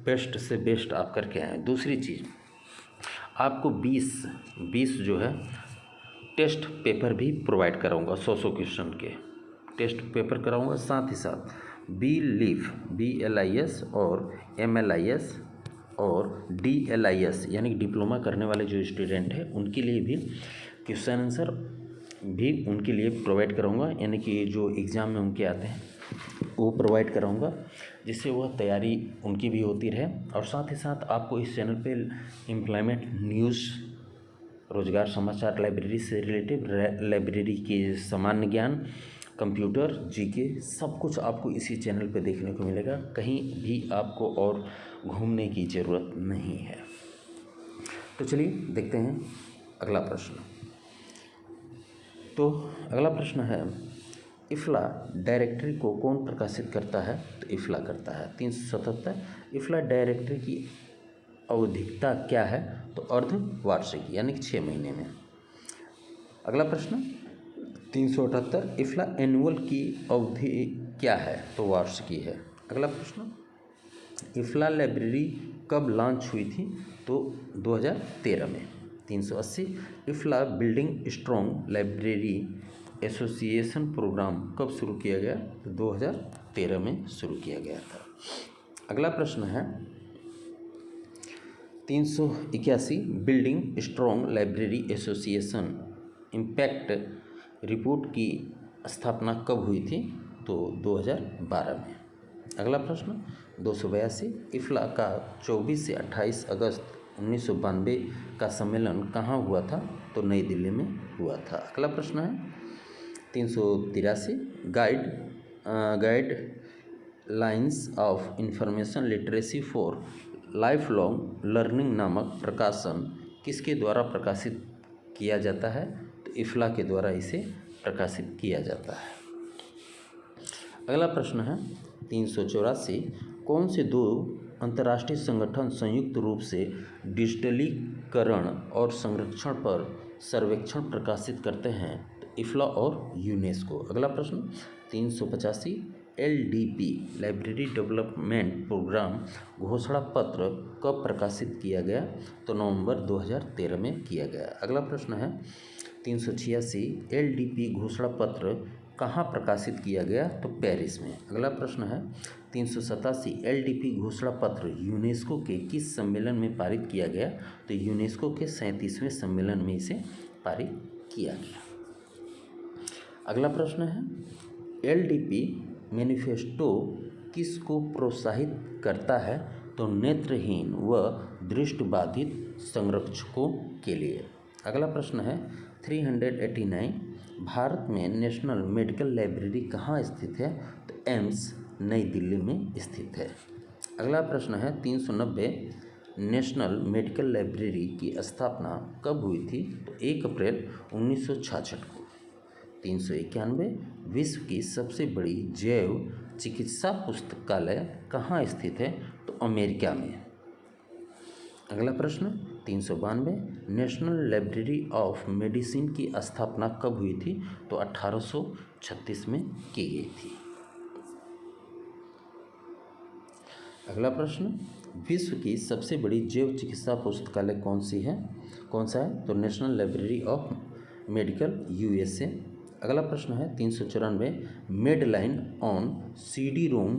बेस्ट से बेस्ट आप करके आएँ। दूसरी चीज़, आपको 20 जो है टेस्ट पेपर भी प्रोवाइड कराऊंगा, 100 क्वेश्चन के टेस्ट पेपर कराऊंगा। साथ ही साथ BLIS और MLIS और DLIS यानी कि डिप्लोमा करने वाले जो स्टूडेंट हैं उनके लिए भी क्वेश्चन आंसर भी उनके लिए प्रोवाइड कराऊंगा, यानी कि जो एग्ज़ाम में उनके आते हैं वो प्रोवाइड कराऊंगा, जिससे वह तैयारी उनकी भी होती रहे। और साथ ही साथ आपको इस चैनल पे एम्प्लॉयमेंट न्यूज़, रोजगार समाचार, लाइब्रेरी से रिलेटिव लाइब्रेरी के सामान्य ज्ञान, कंप्यूटर, GK सब कुछ आपको इसी चैनल पे देखने को मिलेगा। कहीं भी आपको और घूमने की ज़रूरत नहीं है। तो चलिए देखते हैं अगला प्रश्न। तो अगला प्रश्न है, इफ्ला डायरेक्टरी को कौन प्रकाशित करता है? तो इफ्ला करता है। 377 इफ्ला डायरेक्टरी की अवधिकता क्या है? तो अर्धवार्षिक यानी कि 6 महीने में। अगला प्रश्न 378 इफ्ला एनुअल की अवधि क्या है? तो वार्षिकी है। अगला प्रश्न, इफ्ला लाइब्रेरी कब लॉन्च हुई थी? तो 2013 में। 380 IFLA building strong library association programme कब शुरू किया गया? तो 2013 में शुरू किया गया था। अगला प्रश्न है 381 building strong library association impact report की स्थापना कब हुई थी? तो 2012 में। अगला प्रश्न 282 इफ्ला का 24 से 28 अगस्त 1992 का सम्मेलन कहाँ हुआ था? तो नई दिल्ली में हुआ था। अगला प्रश्न है 383 guide lines of information literacy for life long learning नामक प्रकाशन किसके द्वारा प्रकाशित किया जाता है? तो इफ्ला के द्वारा इसे प्रकाशित किया जाता है। अगला प्रश्न है 384 कौन से 2 अंतर्राष्ट्रीय संगठन संयुक्त रूप से डिजिटलीकरण और संरक्षण पर सर्वेक्षण प्रकाशित करते हैं? तो इफ्ला और यूनेस्को। अगला प्रश्न 385 LDP लाइब्रेरी डेवलपमेंट प्रोग्राम घोषणा पत्र कब प्रकाशित किया गया? तो नवंबर 2013 में किया गया। अगला प्रश्न है 386 LDP घोषणा पत्र कहाँ प्रकाशित किया गया? तो पेरिस में। अगला प्रश्न है 387 LDP घोषणा पत्र यूनेस्को के किस सम्मेलन में पारित किया गया? तो यूनेस्को के 37वें सम्मेलन में इसे पारित किया गया। अगला प्रश्न है LDP मैनिफेस्टो किसको प्रोत्साहित करता है? तो नेत्रहीन व दृष्टिबाधित संरक्षकों के लिए। अगला प्रश्न है 389 भारत में नेशनल मेडिकल लाइब्रेरी कहाँ स्थित है? तो एम्स नई दिल्ली में स्थित है। अगला प्रश्न है 390 नेशनल मेडिकल लाइब्रेरी की स्थापना कब हुई थी? तो 1 अप्रैल 1966 को। 391 विश्व की सबसे बड़ी जैव चिकित्सा पुस्तकालय कहाँ स्थित है? तो अमेरिका में। अगला प्रश्न 392 नेशनल लाइब्रेरी ऑफ मेडिसिन की स्थापना कब हुई थी? तो 1836 में की गई थी। अगला प्रश्न विश्व की सबसे बड़ी जैव चिकित्सा पुस्तकालय कौन सा है? तो national library of medical USA। अगला प्रश्न है 394 मेडलाइन ऑन CD-ROM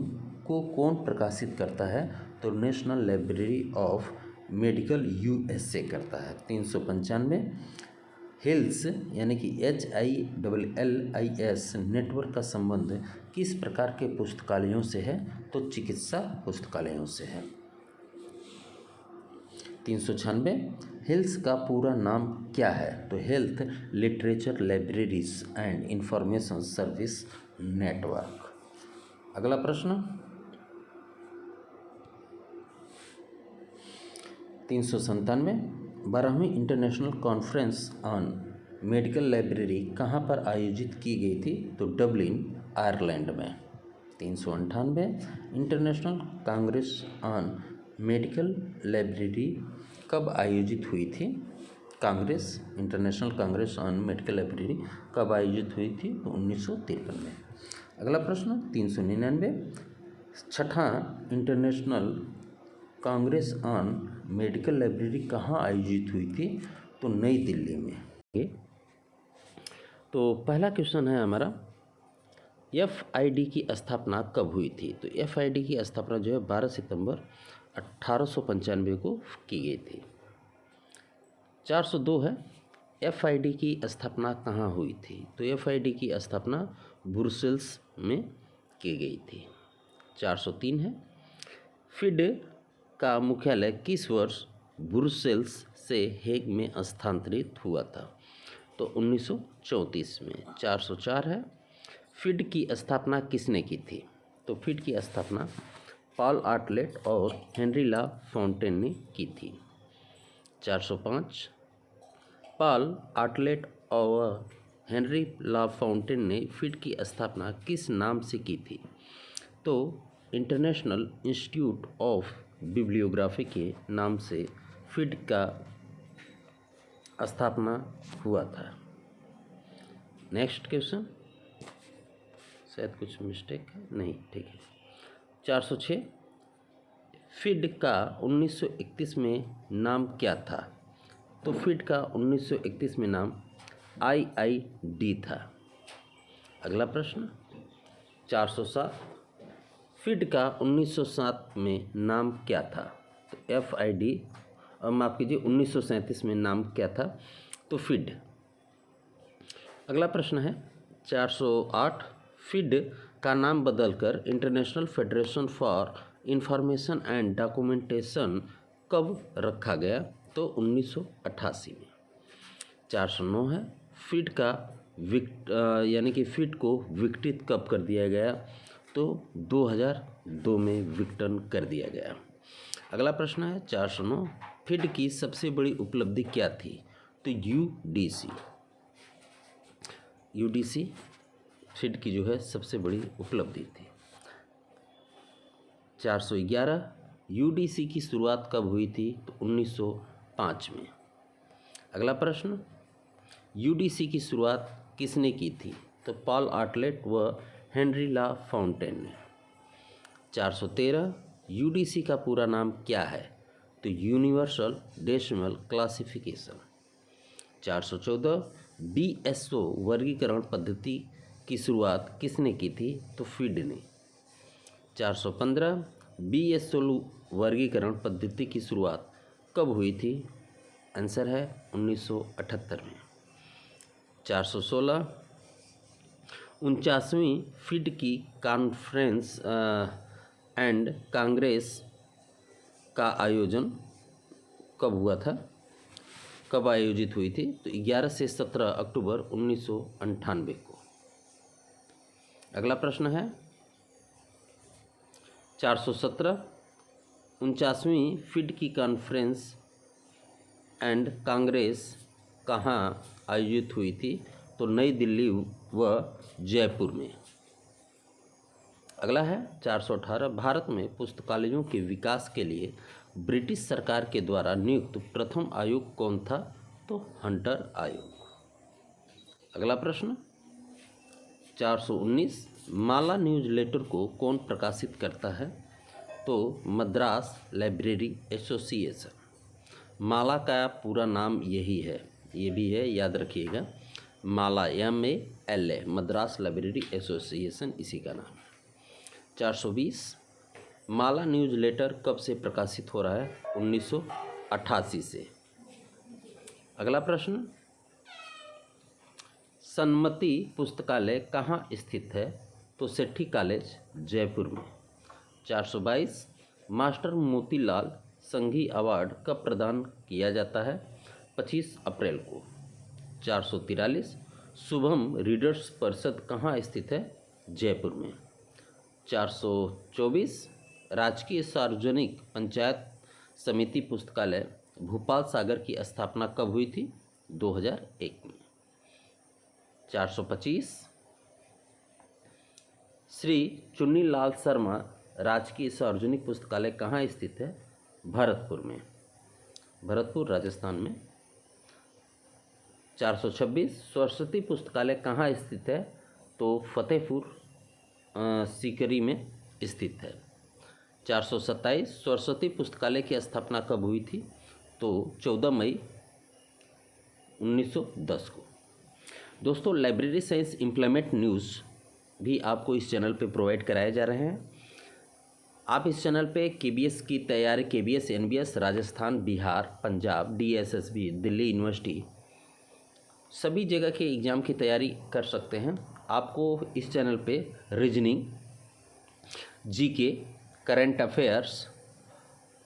को कौन प्रकाशित करता है? तो national library of medical USA करता है। 395 हिल्स यानी कि HILLIS नेटवर्क का संबंध किस प्रकार के पुस्तकालयों से है? तो चिकित्सा पुस्तकालयों से है। 396 हिल्स का पूरा नाम क्या है? तो health literature libraries and information service network. अगला प्रश्न 397 12वीं international conference on medical library कहाँ पर आयोजित की गई थी? तो डबलिन आयरलैंड में। 398 international Congress on medical library कब आयोजित हुई थी? International Congress on medical library कब आयोजित हुई थी? तो 1953 में। अगला प्रश्न 399 छठा international Congress on medical library कहाँ आयोजित हुई थी? तो नई दिल्ली में। तो पहला क्वेश्चन है हमारा, FID की स्थापना कब हुई थी? तो FID की स्थापना जो है 12 सितंबर 1895 को की गई थी। 402 है, FID की स्थापना कहाँ हुई थी? तो FID की स्थापना ब्रुसेल्स में की गई थी। 403 है, फिड का मुख्यालय किस वर्ष ब्रुसेल्स से हेग में स्थानांतरित हुआ था? तो 1934 में। 404 है, फिड की स्थापना किसने की थी? तो फिड की स्थापना पॉल आर्टलेट और हेनरी ला फाउंटेन ने की थी। 405, पॉल आर्टलेट और हेनरी ला फाउंटेन ने फिड की स्थापना किस नाम से की थी? तो इंटरनेशनल इंस्टीट्यूट ऑफ बिब्लियोग्राफी के नाम से फिड का स्थापना हुआ था। नेक्स्ट क्वेश्चन, शायद कुछ मिस्टेक है, नहीं ठीक है। 406, फिड का 1931 में नाम क्या था? तो फिड का 1931 में नाम IID था। अगला प्रश्न 407, फिड का 1907 में नाम क्या था? तो FID, माफ़ कीजिए, 1937 में नाम क्या था? तो फिड। अगला प्रश्न है 408, फिड का नाम बदलकर international federation for information and documentation कब रखा गया? तो 1988 में। 409 है, फिड का यानी कि फिड को विघटित कब कर दिया गया? तो 2002 में विघटन कर दिया गया। अगला प्रश्न है 409, फिड की सबसे बड़ी उपलब्धि क्या थी? तो UDC फिड की जो है सबसे बड़ी उपलब्धि थी। 411, UDC की शुरुआत कब हुई थी? तो 1905 में। अगला प्रश्न, UDC की शुरुआत किसने की थी? तो पॉल आर्टलेट व हेनरी ला फाउंटेन ने। 413, UDC का पूरा नाम क्या है? तो यूनिवर्सल डेसिमल क्लासिफिकेशन। 414, BSO वर्गीकरण पद्धति की शुरुआत किसने की थी? तो फिड ने। 415, BSO वर्गीकरण पद्धति की शुरुआत कब हुई थी? आंसर है 1978 में। 416, 49वीं फिड की कॉन्फ्रेंस एंड कांग्रेस का आयोजन कब हुआ था? कब आयोजित हुई थी? तो 11 से 17 अक्टूबर 1998 को। अगला प्रश्न है 417, 49वीं फिड की कॉन्फ्रेंस एंड कांग्रेस कहाँ आयोजित हुई थी? तो नई दिल्ली व जयपुर में। अगला है 418, भारत में पुस्तकालयों के विकास के लिए ब्रिटिश सरकार के द्वारा नियुक्त प्रथम आयोग कौन था? तो हंटर आयोग। अगला प्रश्न 419, माला न्यूज़लेटर को कौन प्रकाशित करता है? तो मद्रास लाइब्रेरी एसोसिएशन। माला का पूरा नाम यही है, ये भी है, याद रखिएगा, माला MALA, मद्रास लाइब्रेरी एसोसिएशन इसी का नाम है। 420, माला न्यूज़लेटर कब से प्रकाशित हो रहा है? 1988 से। अगला प्रश्न, सन्मति पुस्तकालय कहाँ स्थित है? तो सेठी कॉलेज जयपुर में। 422, मास्टर मोतीलाल संघी अवार्ड कब प्रदान किया जाता है? 25 अप्रैल को। 443, शुभम रीडर्स परिषद कहाँ स्थित है? जयपुर में। 424, राजकीय सार्वजनिक पंचायत समिति पुस्तकालय भोपाल सागर की स्थापना कब हुई थी? 2001 में। 425, श्री चुन्नीलाल शर्मा राजकीय सार्वजनिक पुस्तकालय कहाँ स्थित है? भरतपुर में, भरतपुर राजस्थान में। 426, सरस्वती पुस्तकालय कहाँ स्थित है? तो फतेहपुर सीकरी में स्थित है। 427 सरस्वती पुस्तकालय की स्थापना कब हुई थी? तो 14 मई 1910 को। दोस्तों, लाइब्रेरी साइंस इम्प्लीमेंट न्यूज़ भी आपको इस चैनल पे प्रोवाइड कराए जा रहे हैं। आप इस चैनल पे केबीएस की तैयारी, KBS, NBS, Rajasthan, Bihar, Punjab, DSSB, Delhi university, सभी जगह के एग्ज़ाम की तैयारी कर सकते हैं। आपको इस चैनल पे रीजनिंग, जीके, करंट अफेयर्स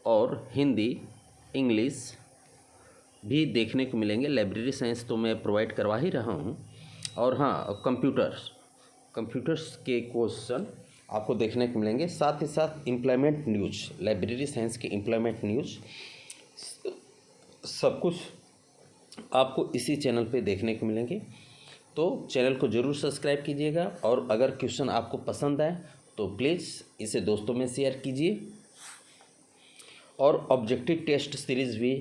और हिंदी, इंग्लिश भी देखने को मिलेंगे। लाइब्रेरी साइंस तो मैं प्रोवाइड करवा ही रहा हूँ। और हाँ, कंप्यूटर्स के क्वेश्चन आपको देखने को मिलेंगे। साथ ही साथ एम्प्लॉयमेंट न्यूज़, लाइब्रेरी साइंस के एम्प्लॉयमेंट न्यूज़, सब कुछ आपको इसी चैनल पे देखने को मिलेंगे। तो चैनल को ज़रूर सब्सक्राइब कीजिएगा और अगर क्वेश्चन आपको पसंद आए तो प्लीज़ इसे दोस्तों में शेयर कीजिए। और ऑब्जेक्टिव टेस्ट सीरीज़ भी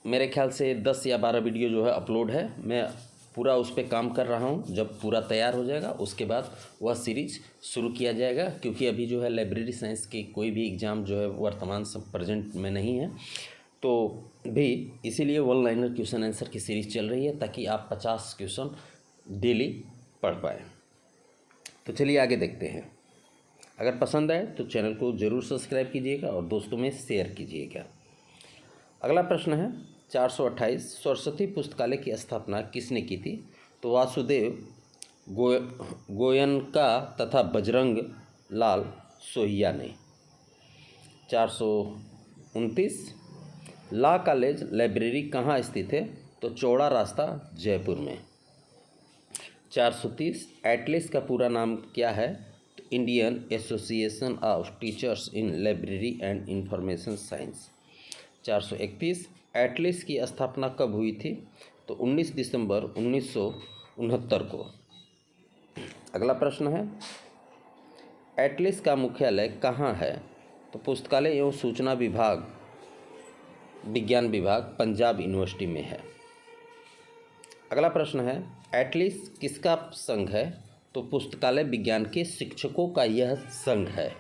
मेरे ख्याल से 10 या 12 वीडियो जो है अपलोड है। मैं पूरा उस पर काम कर रहा हूँ। जब पूरा तैयार हो जाएगा उसके बाद वह सीरीज़ शुरू किया जाएगा, क्योंकि अभी जो है लाइब्रेरी साइंस की कोई भी एग्ज़ाम जो है वर्तमान सब प्रेजेंट में नहीं है, तो भी इसीलिए वन लाइनर क्वेश्चन आंसर की सीरीज़ चल रही है, ताकि आप 50 क्वेश्चन डेली पढ़ पाएँ। तो चलिए आगे देखते हैं। अगर पसंद आए तो चैनल को ज़रूर सब्सक्राइब कीजिएगा और दोस्तों में शेयर कीजिएगा। अगला प्रश्न है 428 सरस्वती पुस्तकालय की स्थापना किसने की थी? तो वासुदेव गोयनका तथा बजरंग लाल सोहिया ने। 429 लॉ कॉलेज लाइब्रेरी कहाँ स्थित है? तो चौड़ा रास्ता, जयपुर में। 430 एटलिस का पूरा नाम क्या है? तो Indian association of teachers in library and information science. 431 at least की स्थापना कब हुई थी? तो 19 दिसंबर 1969 को। अगला प्रश्न है एटलिस का मुख्यालय कहाँ है? तो पुस्तकालय एवं सूचना विभाग, विज्ञान विभाग, पंजाब यूनिवर्सिटी में है। अगला प्रश्न है एटलिस किसका संघ है? तो पुस्तकालय विज्ञान के शिक्षकों का यह संघ है।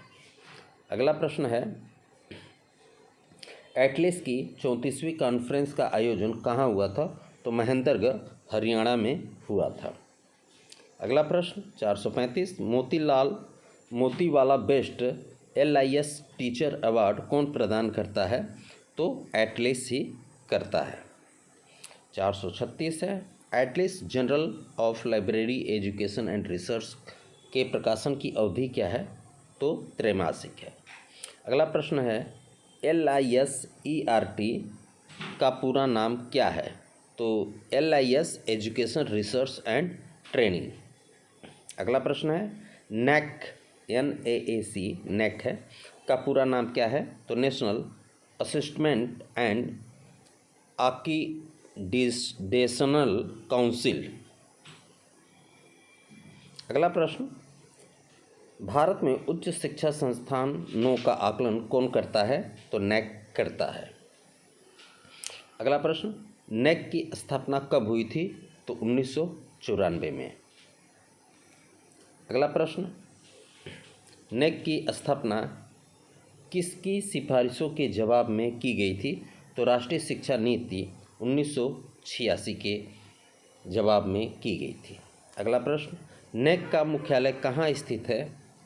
अगला प्रश्न है एटलिस की 34वीं कॉन्फ्रेंस का आयोजन कहाँ हुआ था? तो महेंद्रगढ़, हरियाणा में हुआ था। अगला प्रश्न 435 Motiwala best LIS teacher award कौन प्रदान करता है? तो एटलिस ही करता है। 436 है at least journal of library education and research के प्रकाशन की अवधि क्या है? तो त्रैमासिक है। अगला प्रश्न है LISERT का पूरा नाम क्या है? तो LIS education research and training. अगला प्रश्न है NAAC है का पूरा नाम क्या है? तो नेशनल असेसमेंट एंड एक्रीडिटेशनल काउंसिल। अगला प्रश्न भारत में उच्च शिक्षा संस्थानों का आकलन कौन करता है? तो NAAC करता है। अगला प्रश्न NAAC की स्थापना कब हुई थी? तो 1994 में। अगला प्रश्न NAAC की स्थापना किसकी सिफारिशों के जवाब में की गई थी? तो राष्ट्रीय शिक्षा नीति 1986 के जवाब में की गई थी। अगला प्रश्न NAAC का मुख्यालय कहाँ स्थित है?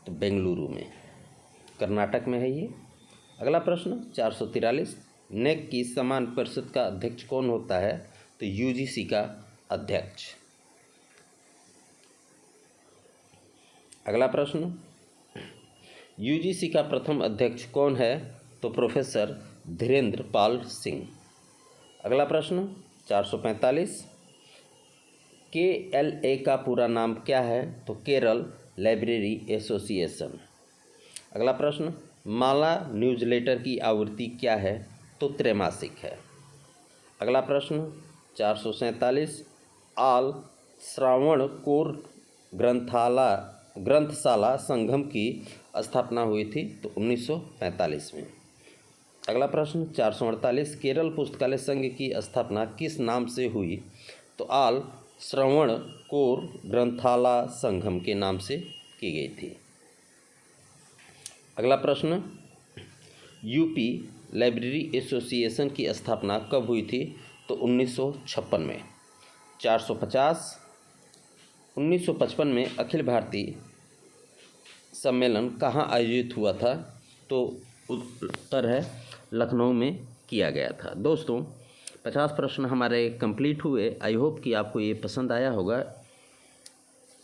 तो बेंगलुरु में, कर्नाटक में है ये। अगला प्रश्न 443 NAAC की समान परिषद का अध्यक्ष कौन होता है? तो UGC का अध्यक्ष। अगला प्रश्न UGC का प्रथम अध्यक्ष कौन है? तो प्रोफेसर धीरेन्द्र पाल सिंह। अगला प्रश्न 445 KLA का पूरा नाम क्या है? तो केरल लाइब्रेरी एसोसिएशन। अगला प्रश्न माला न्यूज़लेटर की आवृत्ति क्या है? तो त्रैमासिक है। अगला प्रश्न 447 आल श्रावणकोर ग्रंथशाला संगम की स्थापना हुई थी? तो 1945 में। अगला प्रश्न 448 केरल पुस्तकालय संघ की स्थापना किस नाम से हुई? तो आल श्रवणकोर ग्रंथाला संगम के नाम से की गई थी। अगला प्रश्न, यूपी लाइब्रेरी एसोसिएशन की स्थापना कब हुई थी? तो 1956 में। 450, 1955 में अखिल भारतीय सम्मेलन कहाँ आयोजित हुआ था? तो उत्तर है लखनऊ में किया गया था। दोस्तों 50 प्रश्न हमारे कंप्लीट हुए। आई होप कि आपको ये पसंद आया होगा।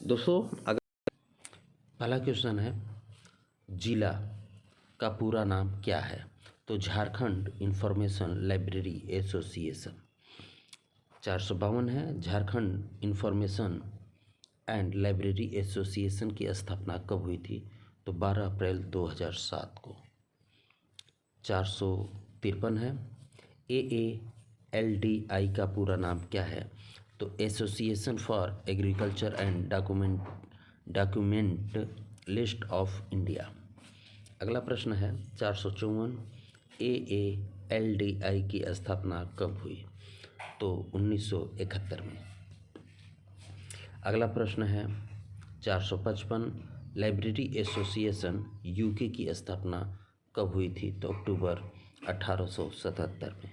दोस्तों अगर पहला क्वेश्चन है, जिला का पूरा नाम क्या है? तो झारखंड इंफॉर्मेशन लाइब्रेरी एसोसिएशन। 452 है, Jharkhand information and library association की स्थापना कब हुई थी? तो 12 अप्रैल 2007 को। 453 है, AALDI का पूरा नाम क्या है? तो association for agriculture and document list of India. अगला प्रश्न है 454, AALDI की स्थापना कब हुई? तो 1971 में। अगला प्रश्न है 455, लाइब्रेरी एसोसिएशन यूके की स्थापना कब हुई थी? तो अक्टूबर 1877 में।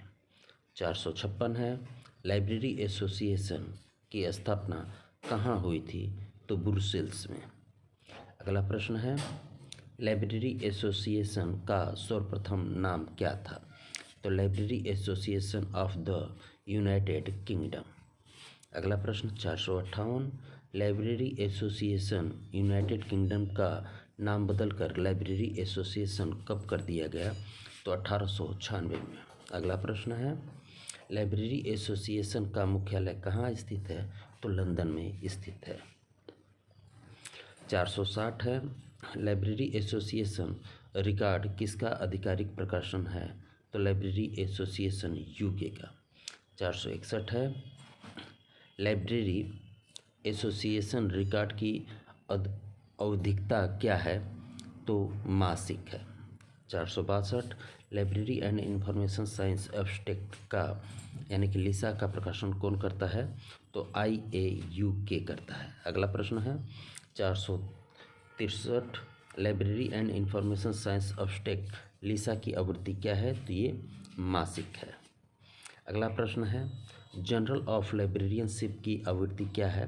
456 है, लाइब्रेरी एसोसिएशन की स्थापना कहाँ हुई थी? तो ब्रुसेल्स में। अगला प्रश्न है, लाइब्रेरी एसोसिएशन का सर्वप्रथम नाम क्या था? तो library association of the United kingdom. अगला प्रश्न 458, लाइब्रेरी एसोसिएशन यूनाइटेड किंगडम का नाम बदलकर लाइब्रेरी एसोसिएशन कब कर दिया गया? तो 1896 में। अगला प्रश्न है, लाइब्रेरी एसोसिएशन का मुख्यालय कहाँ स्थित है? तो लंदन में स्थित है। 460 है, लाइब्रेरी एसोसिएशन रिकॉर्ड किसका आधिकारिक प्रकाशन है? तो लाइब्रेरी एसोसिएशन यूके का। 461 है, लाइब्रेरी एसोसिएशन रिकॉर्ड की आवधिकता क्या है? तो मासिक है। 462, library and information science abstract का यानी कि लिसा का प्रकाशन कौन करता है? तो IAUK करता है। अगला प्रश्न है 463, library and information science abstract LISA की आवृत्ति क्या है? तो ये मासिक है। अगला प्रश्न है, जर्नल ऑफ लाइब्रेरियनशिप की आवृत्ति क्या है?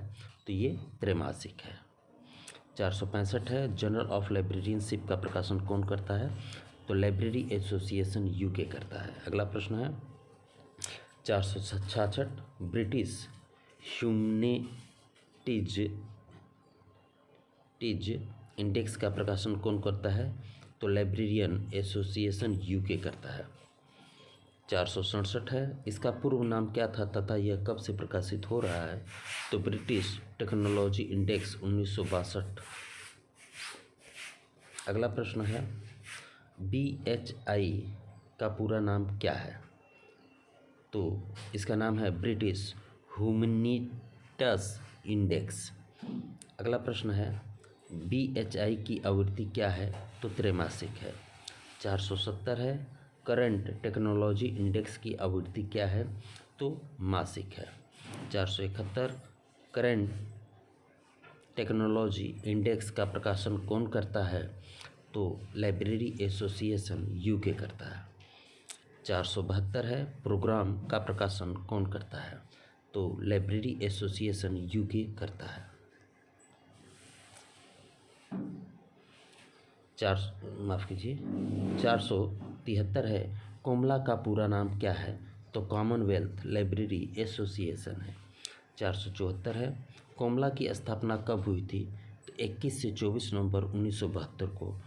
तो ये त्रैमासिक है। 465 है, जर्नल ऑफ लाइब्रेरियनशिप का प्रकाशन कौन करता है? तो लाइब्रेरी एसोसिएशन यूके करता है। अगला प्रश्न है 466, ब्रिटिश ह्यूमैनिटीज इंडेक्स का प्रकाशन कौन करता है? तो लाइब्रेरियन एसोसिएशन यूके करता है। 467 है, इसका पूर्व नाम क्या था तथा यह कब से प्रकाशित हो रहा है? तो ब्रिटिश टेक्नोलॉजी इंडेक्स 1962। अगला प्रश्न है, BHI का पूरा नाम क्या है? तो इसका नाम है ब्रिटिश ह्यूमैनिटीज इंडेक्स। अगला प्रश्न है, BHI की आवृत्ति क्या है? तो त्रैमासिक है। 470 है, करंट टेक्नोलॉजी इंडेक्स की आवृत्ति क्या है? तो मासिक है। 471, करंट टेक्नोलॉजी इंडेक्स का प्रकाशन कौन करता है? तो लाइब्रेरी एसोसिएशन यूके करता है। 472 है, प्रोग्राम का प्रकाशन कौन करता है? तो लाइब्रेरी एसोसिएशन यूके करता है। 473 है, कोमला का पूरा नाम क्या है? तो कॉमनवेल्थ लाइब्रेरी एसोसिएशन है। 474 है, कोमला की स्थापना कब हुई थी? तो 21 से 24 नवंबर 1972 को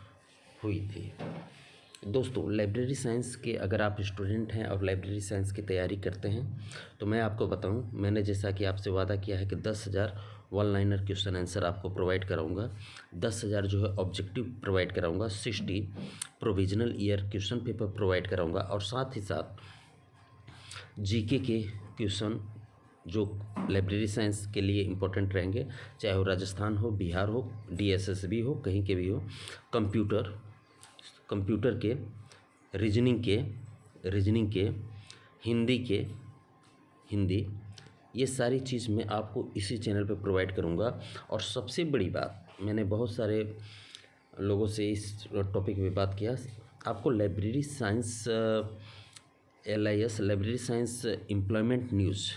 हुई थी। दोस्तों लाइब्रेरी साइंस के अगर आप स्टूडेंट हैं और लाइब्रेरी साइंस की तैयारी करते हैं तो मैं आपको बताऊं, मैंने जैसा कि आपसे वादा किया है कि 10,000 वन लाइनर क्वेश्चन आंसर आपको प्रोवाइड कराऊंगा, 10,000 जो है ऑब्जेक्टिव प्रोवाइड कराऊंगा, 60 provisional year question paper provide कराऊंगा और साथ ही साथ जीके के क्वेश्चन जो लाइब्रेरी साइंस के लिए इम्पोर्टेंट रहेंगे, चाहे वो राजस्थान हो, बिहार हो, DSSB हो, कहीं के भी हो, कंप्यूटर के, रीजनिंग के, हिंदी, ये सारी चीज़ मैं आपको इसी चैनल पे प्रोवाइड करूँगा। और सबसे बड़ी बात, मैंने बहुत सारे लोगों से इस टॉपिक पे बात किया। आपको library science LIS library science employment news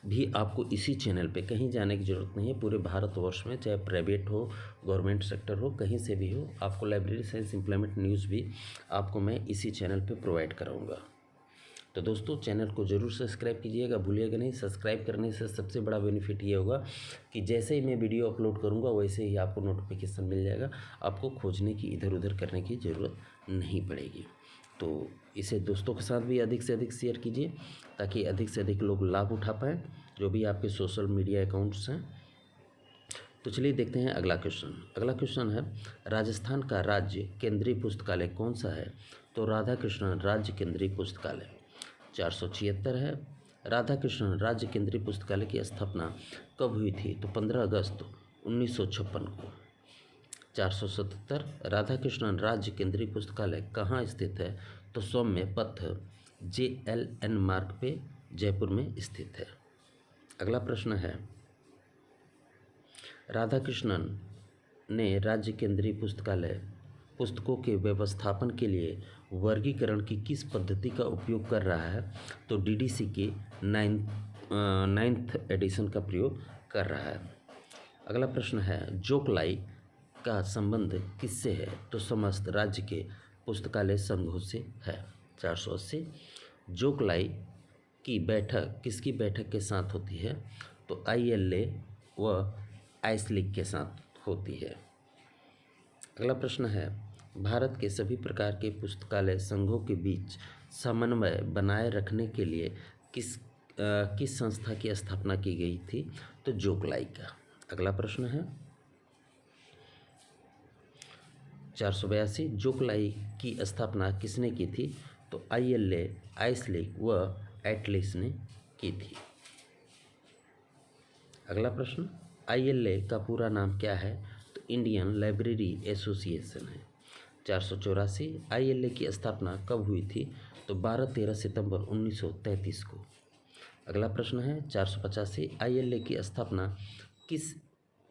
भी आपको इसी चैनल पे, कहीं जाने की ज़रूरत नहीं है। पूरे भारतवर्ष में चाहे प्राइवेट हो, गवर्नमेंट सेक्टर हो, कहीं से भी हो, आपको लाइब्रेरी साइंस एम्प्लॉयमेंट न्यूज़ भी आपको मैं इसी चैनल पे प्रोवाइड कराऊंगा। तो दोस्तों, चैनल को ज़रूर सब्सक्राइब कीजिएगा, भूलिएगा नहीं। सब्सक्राइब करने से सबसे बड़ा बेनिफिट ये होगा कि जैसे ही मैं वीडियो अपलोड करूँगा वैसे ही आपको नोटिफिकेशन मिल जाएगा। आपको खोजने की, इधर उधर करने की ज़रूरत नहीं पड़ेगी। तो इसे दोस्तों के साथ भी अधिक से अधिक शेयर कीजिए ताकि अधिक से अधिक लोग लाभ उठा पाएँ, जो भी आपके सोशल मीडिया अकाउंट्स हैं। तो चलिए देखते हैं अगला क्वेश्चन। अगला क्वेश्चन है, राजस्थान का राज्य केंद्रीय पुस्तकालय कौन सा है? तो राधा कृष्णन राज्य केंद्रीय पुस्तकालय। 476 है। राधा कृष्णन राज्य केंद्रीय पुस्तकालय की स्थापना कब हुई थी? तो 15 अगस्त 1956 को। 477 राधा कृष्णन राज्य केंद्रीय पुस्तकालय कहाँ स्थित है? तो सौम्य पथ JLN मार्ग पे जयपुर में स्थित है। अगला प्रश्न है, राधा कृष्णन ने राज्य केंद्रीय पुस्तकालय पुस्तकों के व्यवस्थापन के लिए वर्गीकरण की किस पद्धति का उपयोग कर रहा है? तो DDC के 9th एडिशन का प्रयोग कर रहा है। अगला प्रश्न है, जोकलाई का संबंध किससे है? तो समस्त राज्य के पुस्तकालय संघों से है। 480 जोकलाई की बैठक किसकी बैठक के साथ होती है? तो ILA व आइसलीग के साथ होती है। अगला प्रश्न है, भारत के सभी प्रकार के पुस्तकालय संघों के बीच समन्वय बनाए रखने के लिए किस संस्था की स्थापना की गई थी? तो जोकलाई का। अगला प्रश्न है 482 जोकलाई की स्थापना किसने की थी? तो ILA, आइसलीग व एटलिस ने की थी। अगला प्रश्न, ILA का पूरा नाम क्या है? तो इंडियन लाइब्रेरी एसोसिएशन है। 484 ILA की स्थापना कब हुई थी? तो 12-13 सितंबर 1933 को। अगला प्रश्न है 485 ILA की स्थापना किस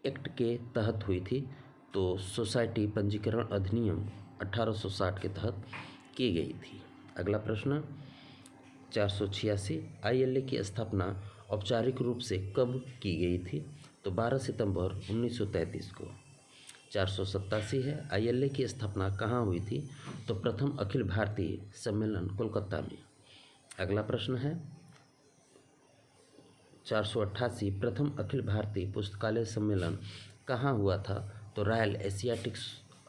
एक्ट के तहत हुई थी? तो सोसाइटी पंजीकरण अधिनियम 1860 के तहत की गई थी। अगला प्रश्न 486 ILA की स्थापना औपचारिक रूप से कब की गई थी? तो 12 सितंबर 1933 को। 487 है, ILA की स्थापना कहाँ हुई थी? तो प्रथम अखिल भारतीय सम्मेलन कोलकाता में। अगला प्रश्न है 488 प्रथम अखिल भारतीय पुस्तकालय सम्मेलन कहाँ हुआ था? तो रॉयल एशियाटिक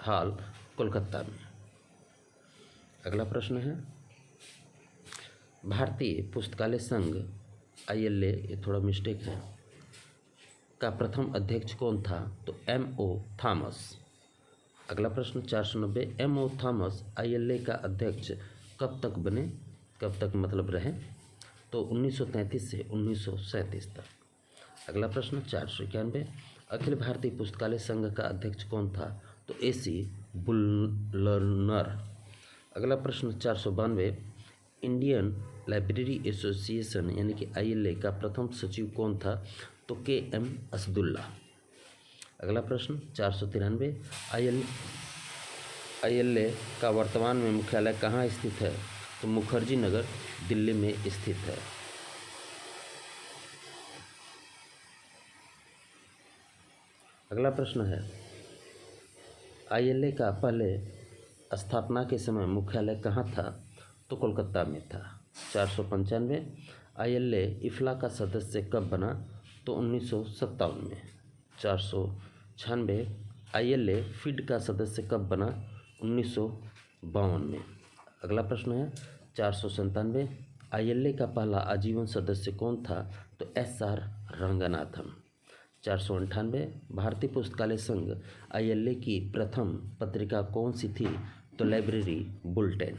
हॉल कोलकाता में। अगला प्रश्न है, भारतीय पुस्तकालय संघ ILA, ये थोड़ा मिस्टेक है, का प्रथम अध्यक्ष कौन था? तो MO थॉमस। अगला प्रश्न 490 MO थॉमस ILA का अध्यक्ष कब तक बने? कब तक मतलब रहे? तो 1933 से 1937 तक। अगला प्रश्न 491 अखिल भारतीय पुस्तकालय संघ का अध्यक्ष कौन था? तो AC बुलनर। अगला प्रश्न 492 इंडियन लाइब्रेरी एसोसिएशन यानी कि ILA का प्रथम सचिव कौन था? तो KM असदुल्ला। अगला प्रश्न 493 ILA का वर्तमान में मुख्यालय कहाँ स्थित है? तो मुखर्जी नगर दिल्ली में स्थित है। अगला प्रश्न है, ILA का पहले स्थापना के समय मुख्यालय कहाँ था? तो कोलकाता में था। 495 ILA इफ्ला का सदस्य कब बना? तो 1957 में। 496 ILA फिड का सदस्य कब बना? 1952 में। अगला प्रश्न है 497 ILA का पहला आजीवन सदस्य कौन था? तो SR रंगनाथन। 498 भारतीय पुस्तकालय संघ ILA की प्रथम पत्रिका कौन सी थी? तो लाइब्रेरी बुलेटिन।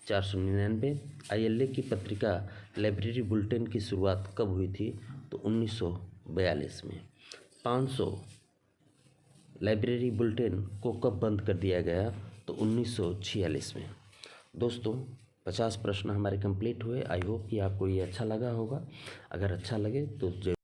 499 ILA की पत्रिका लाइब्रेरी बुलेटिन की शुरुआत कब हुई थी? तो 1942 में। 500 लाइब्रेरी बुलेटिन को कब बंद कर दिया गया? तो 1946 में। दोस्तों, 50 प्रश्न हमारे कंप्लीट हुए। आई होप कि आपको ये अच्छा लगा होगा। अगर अच्छा लगे तो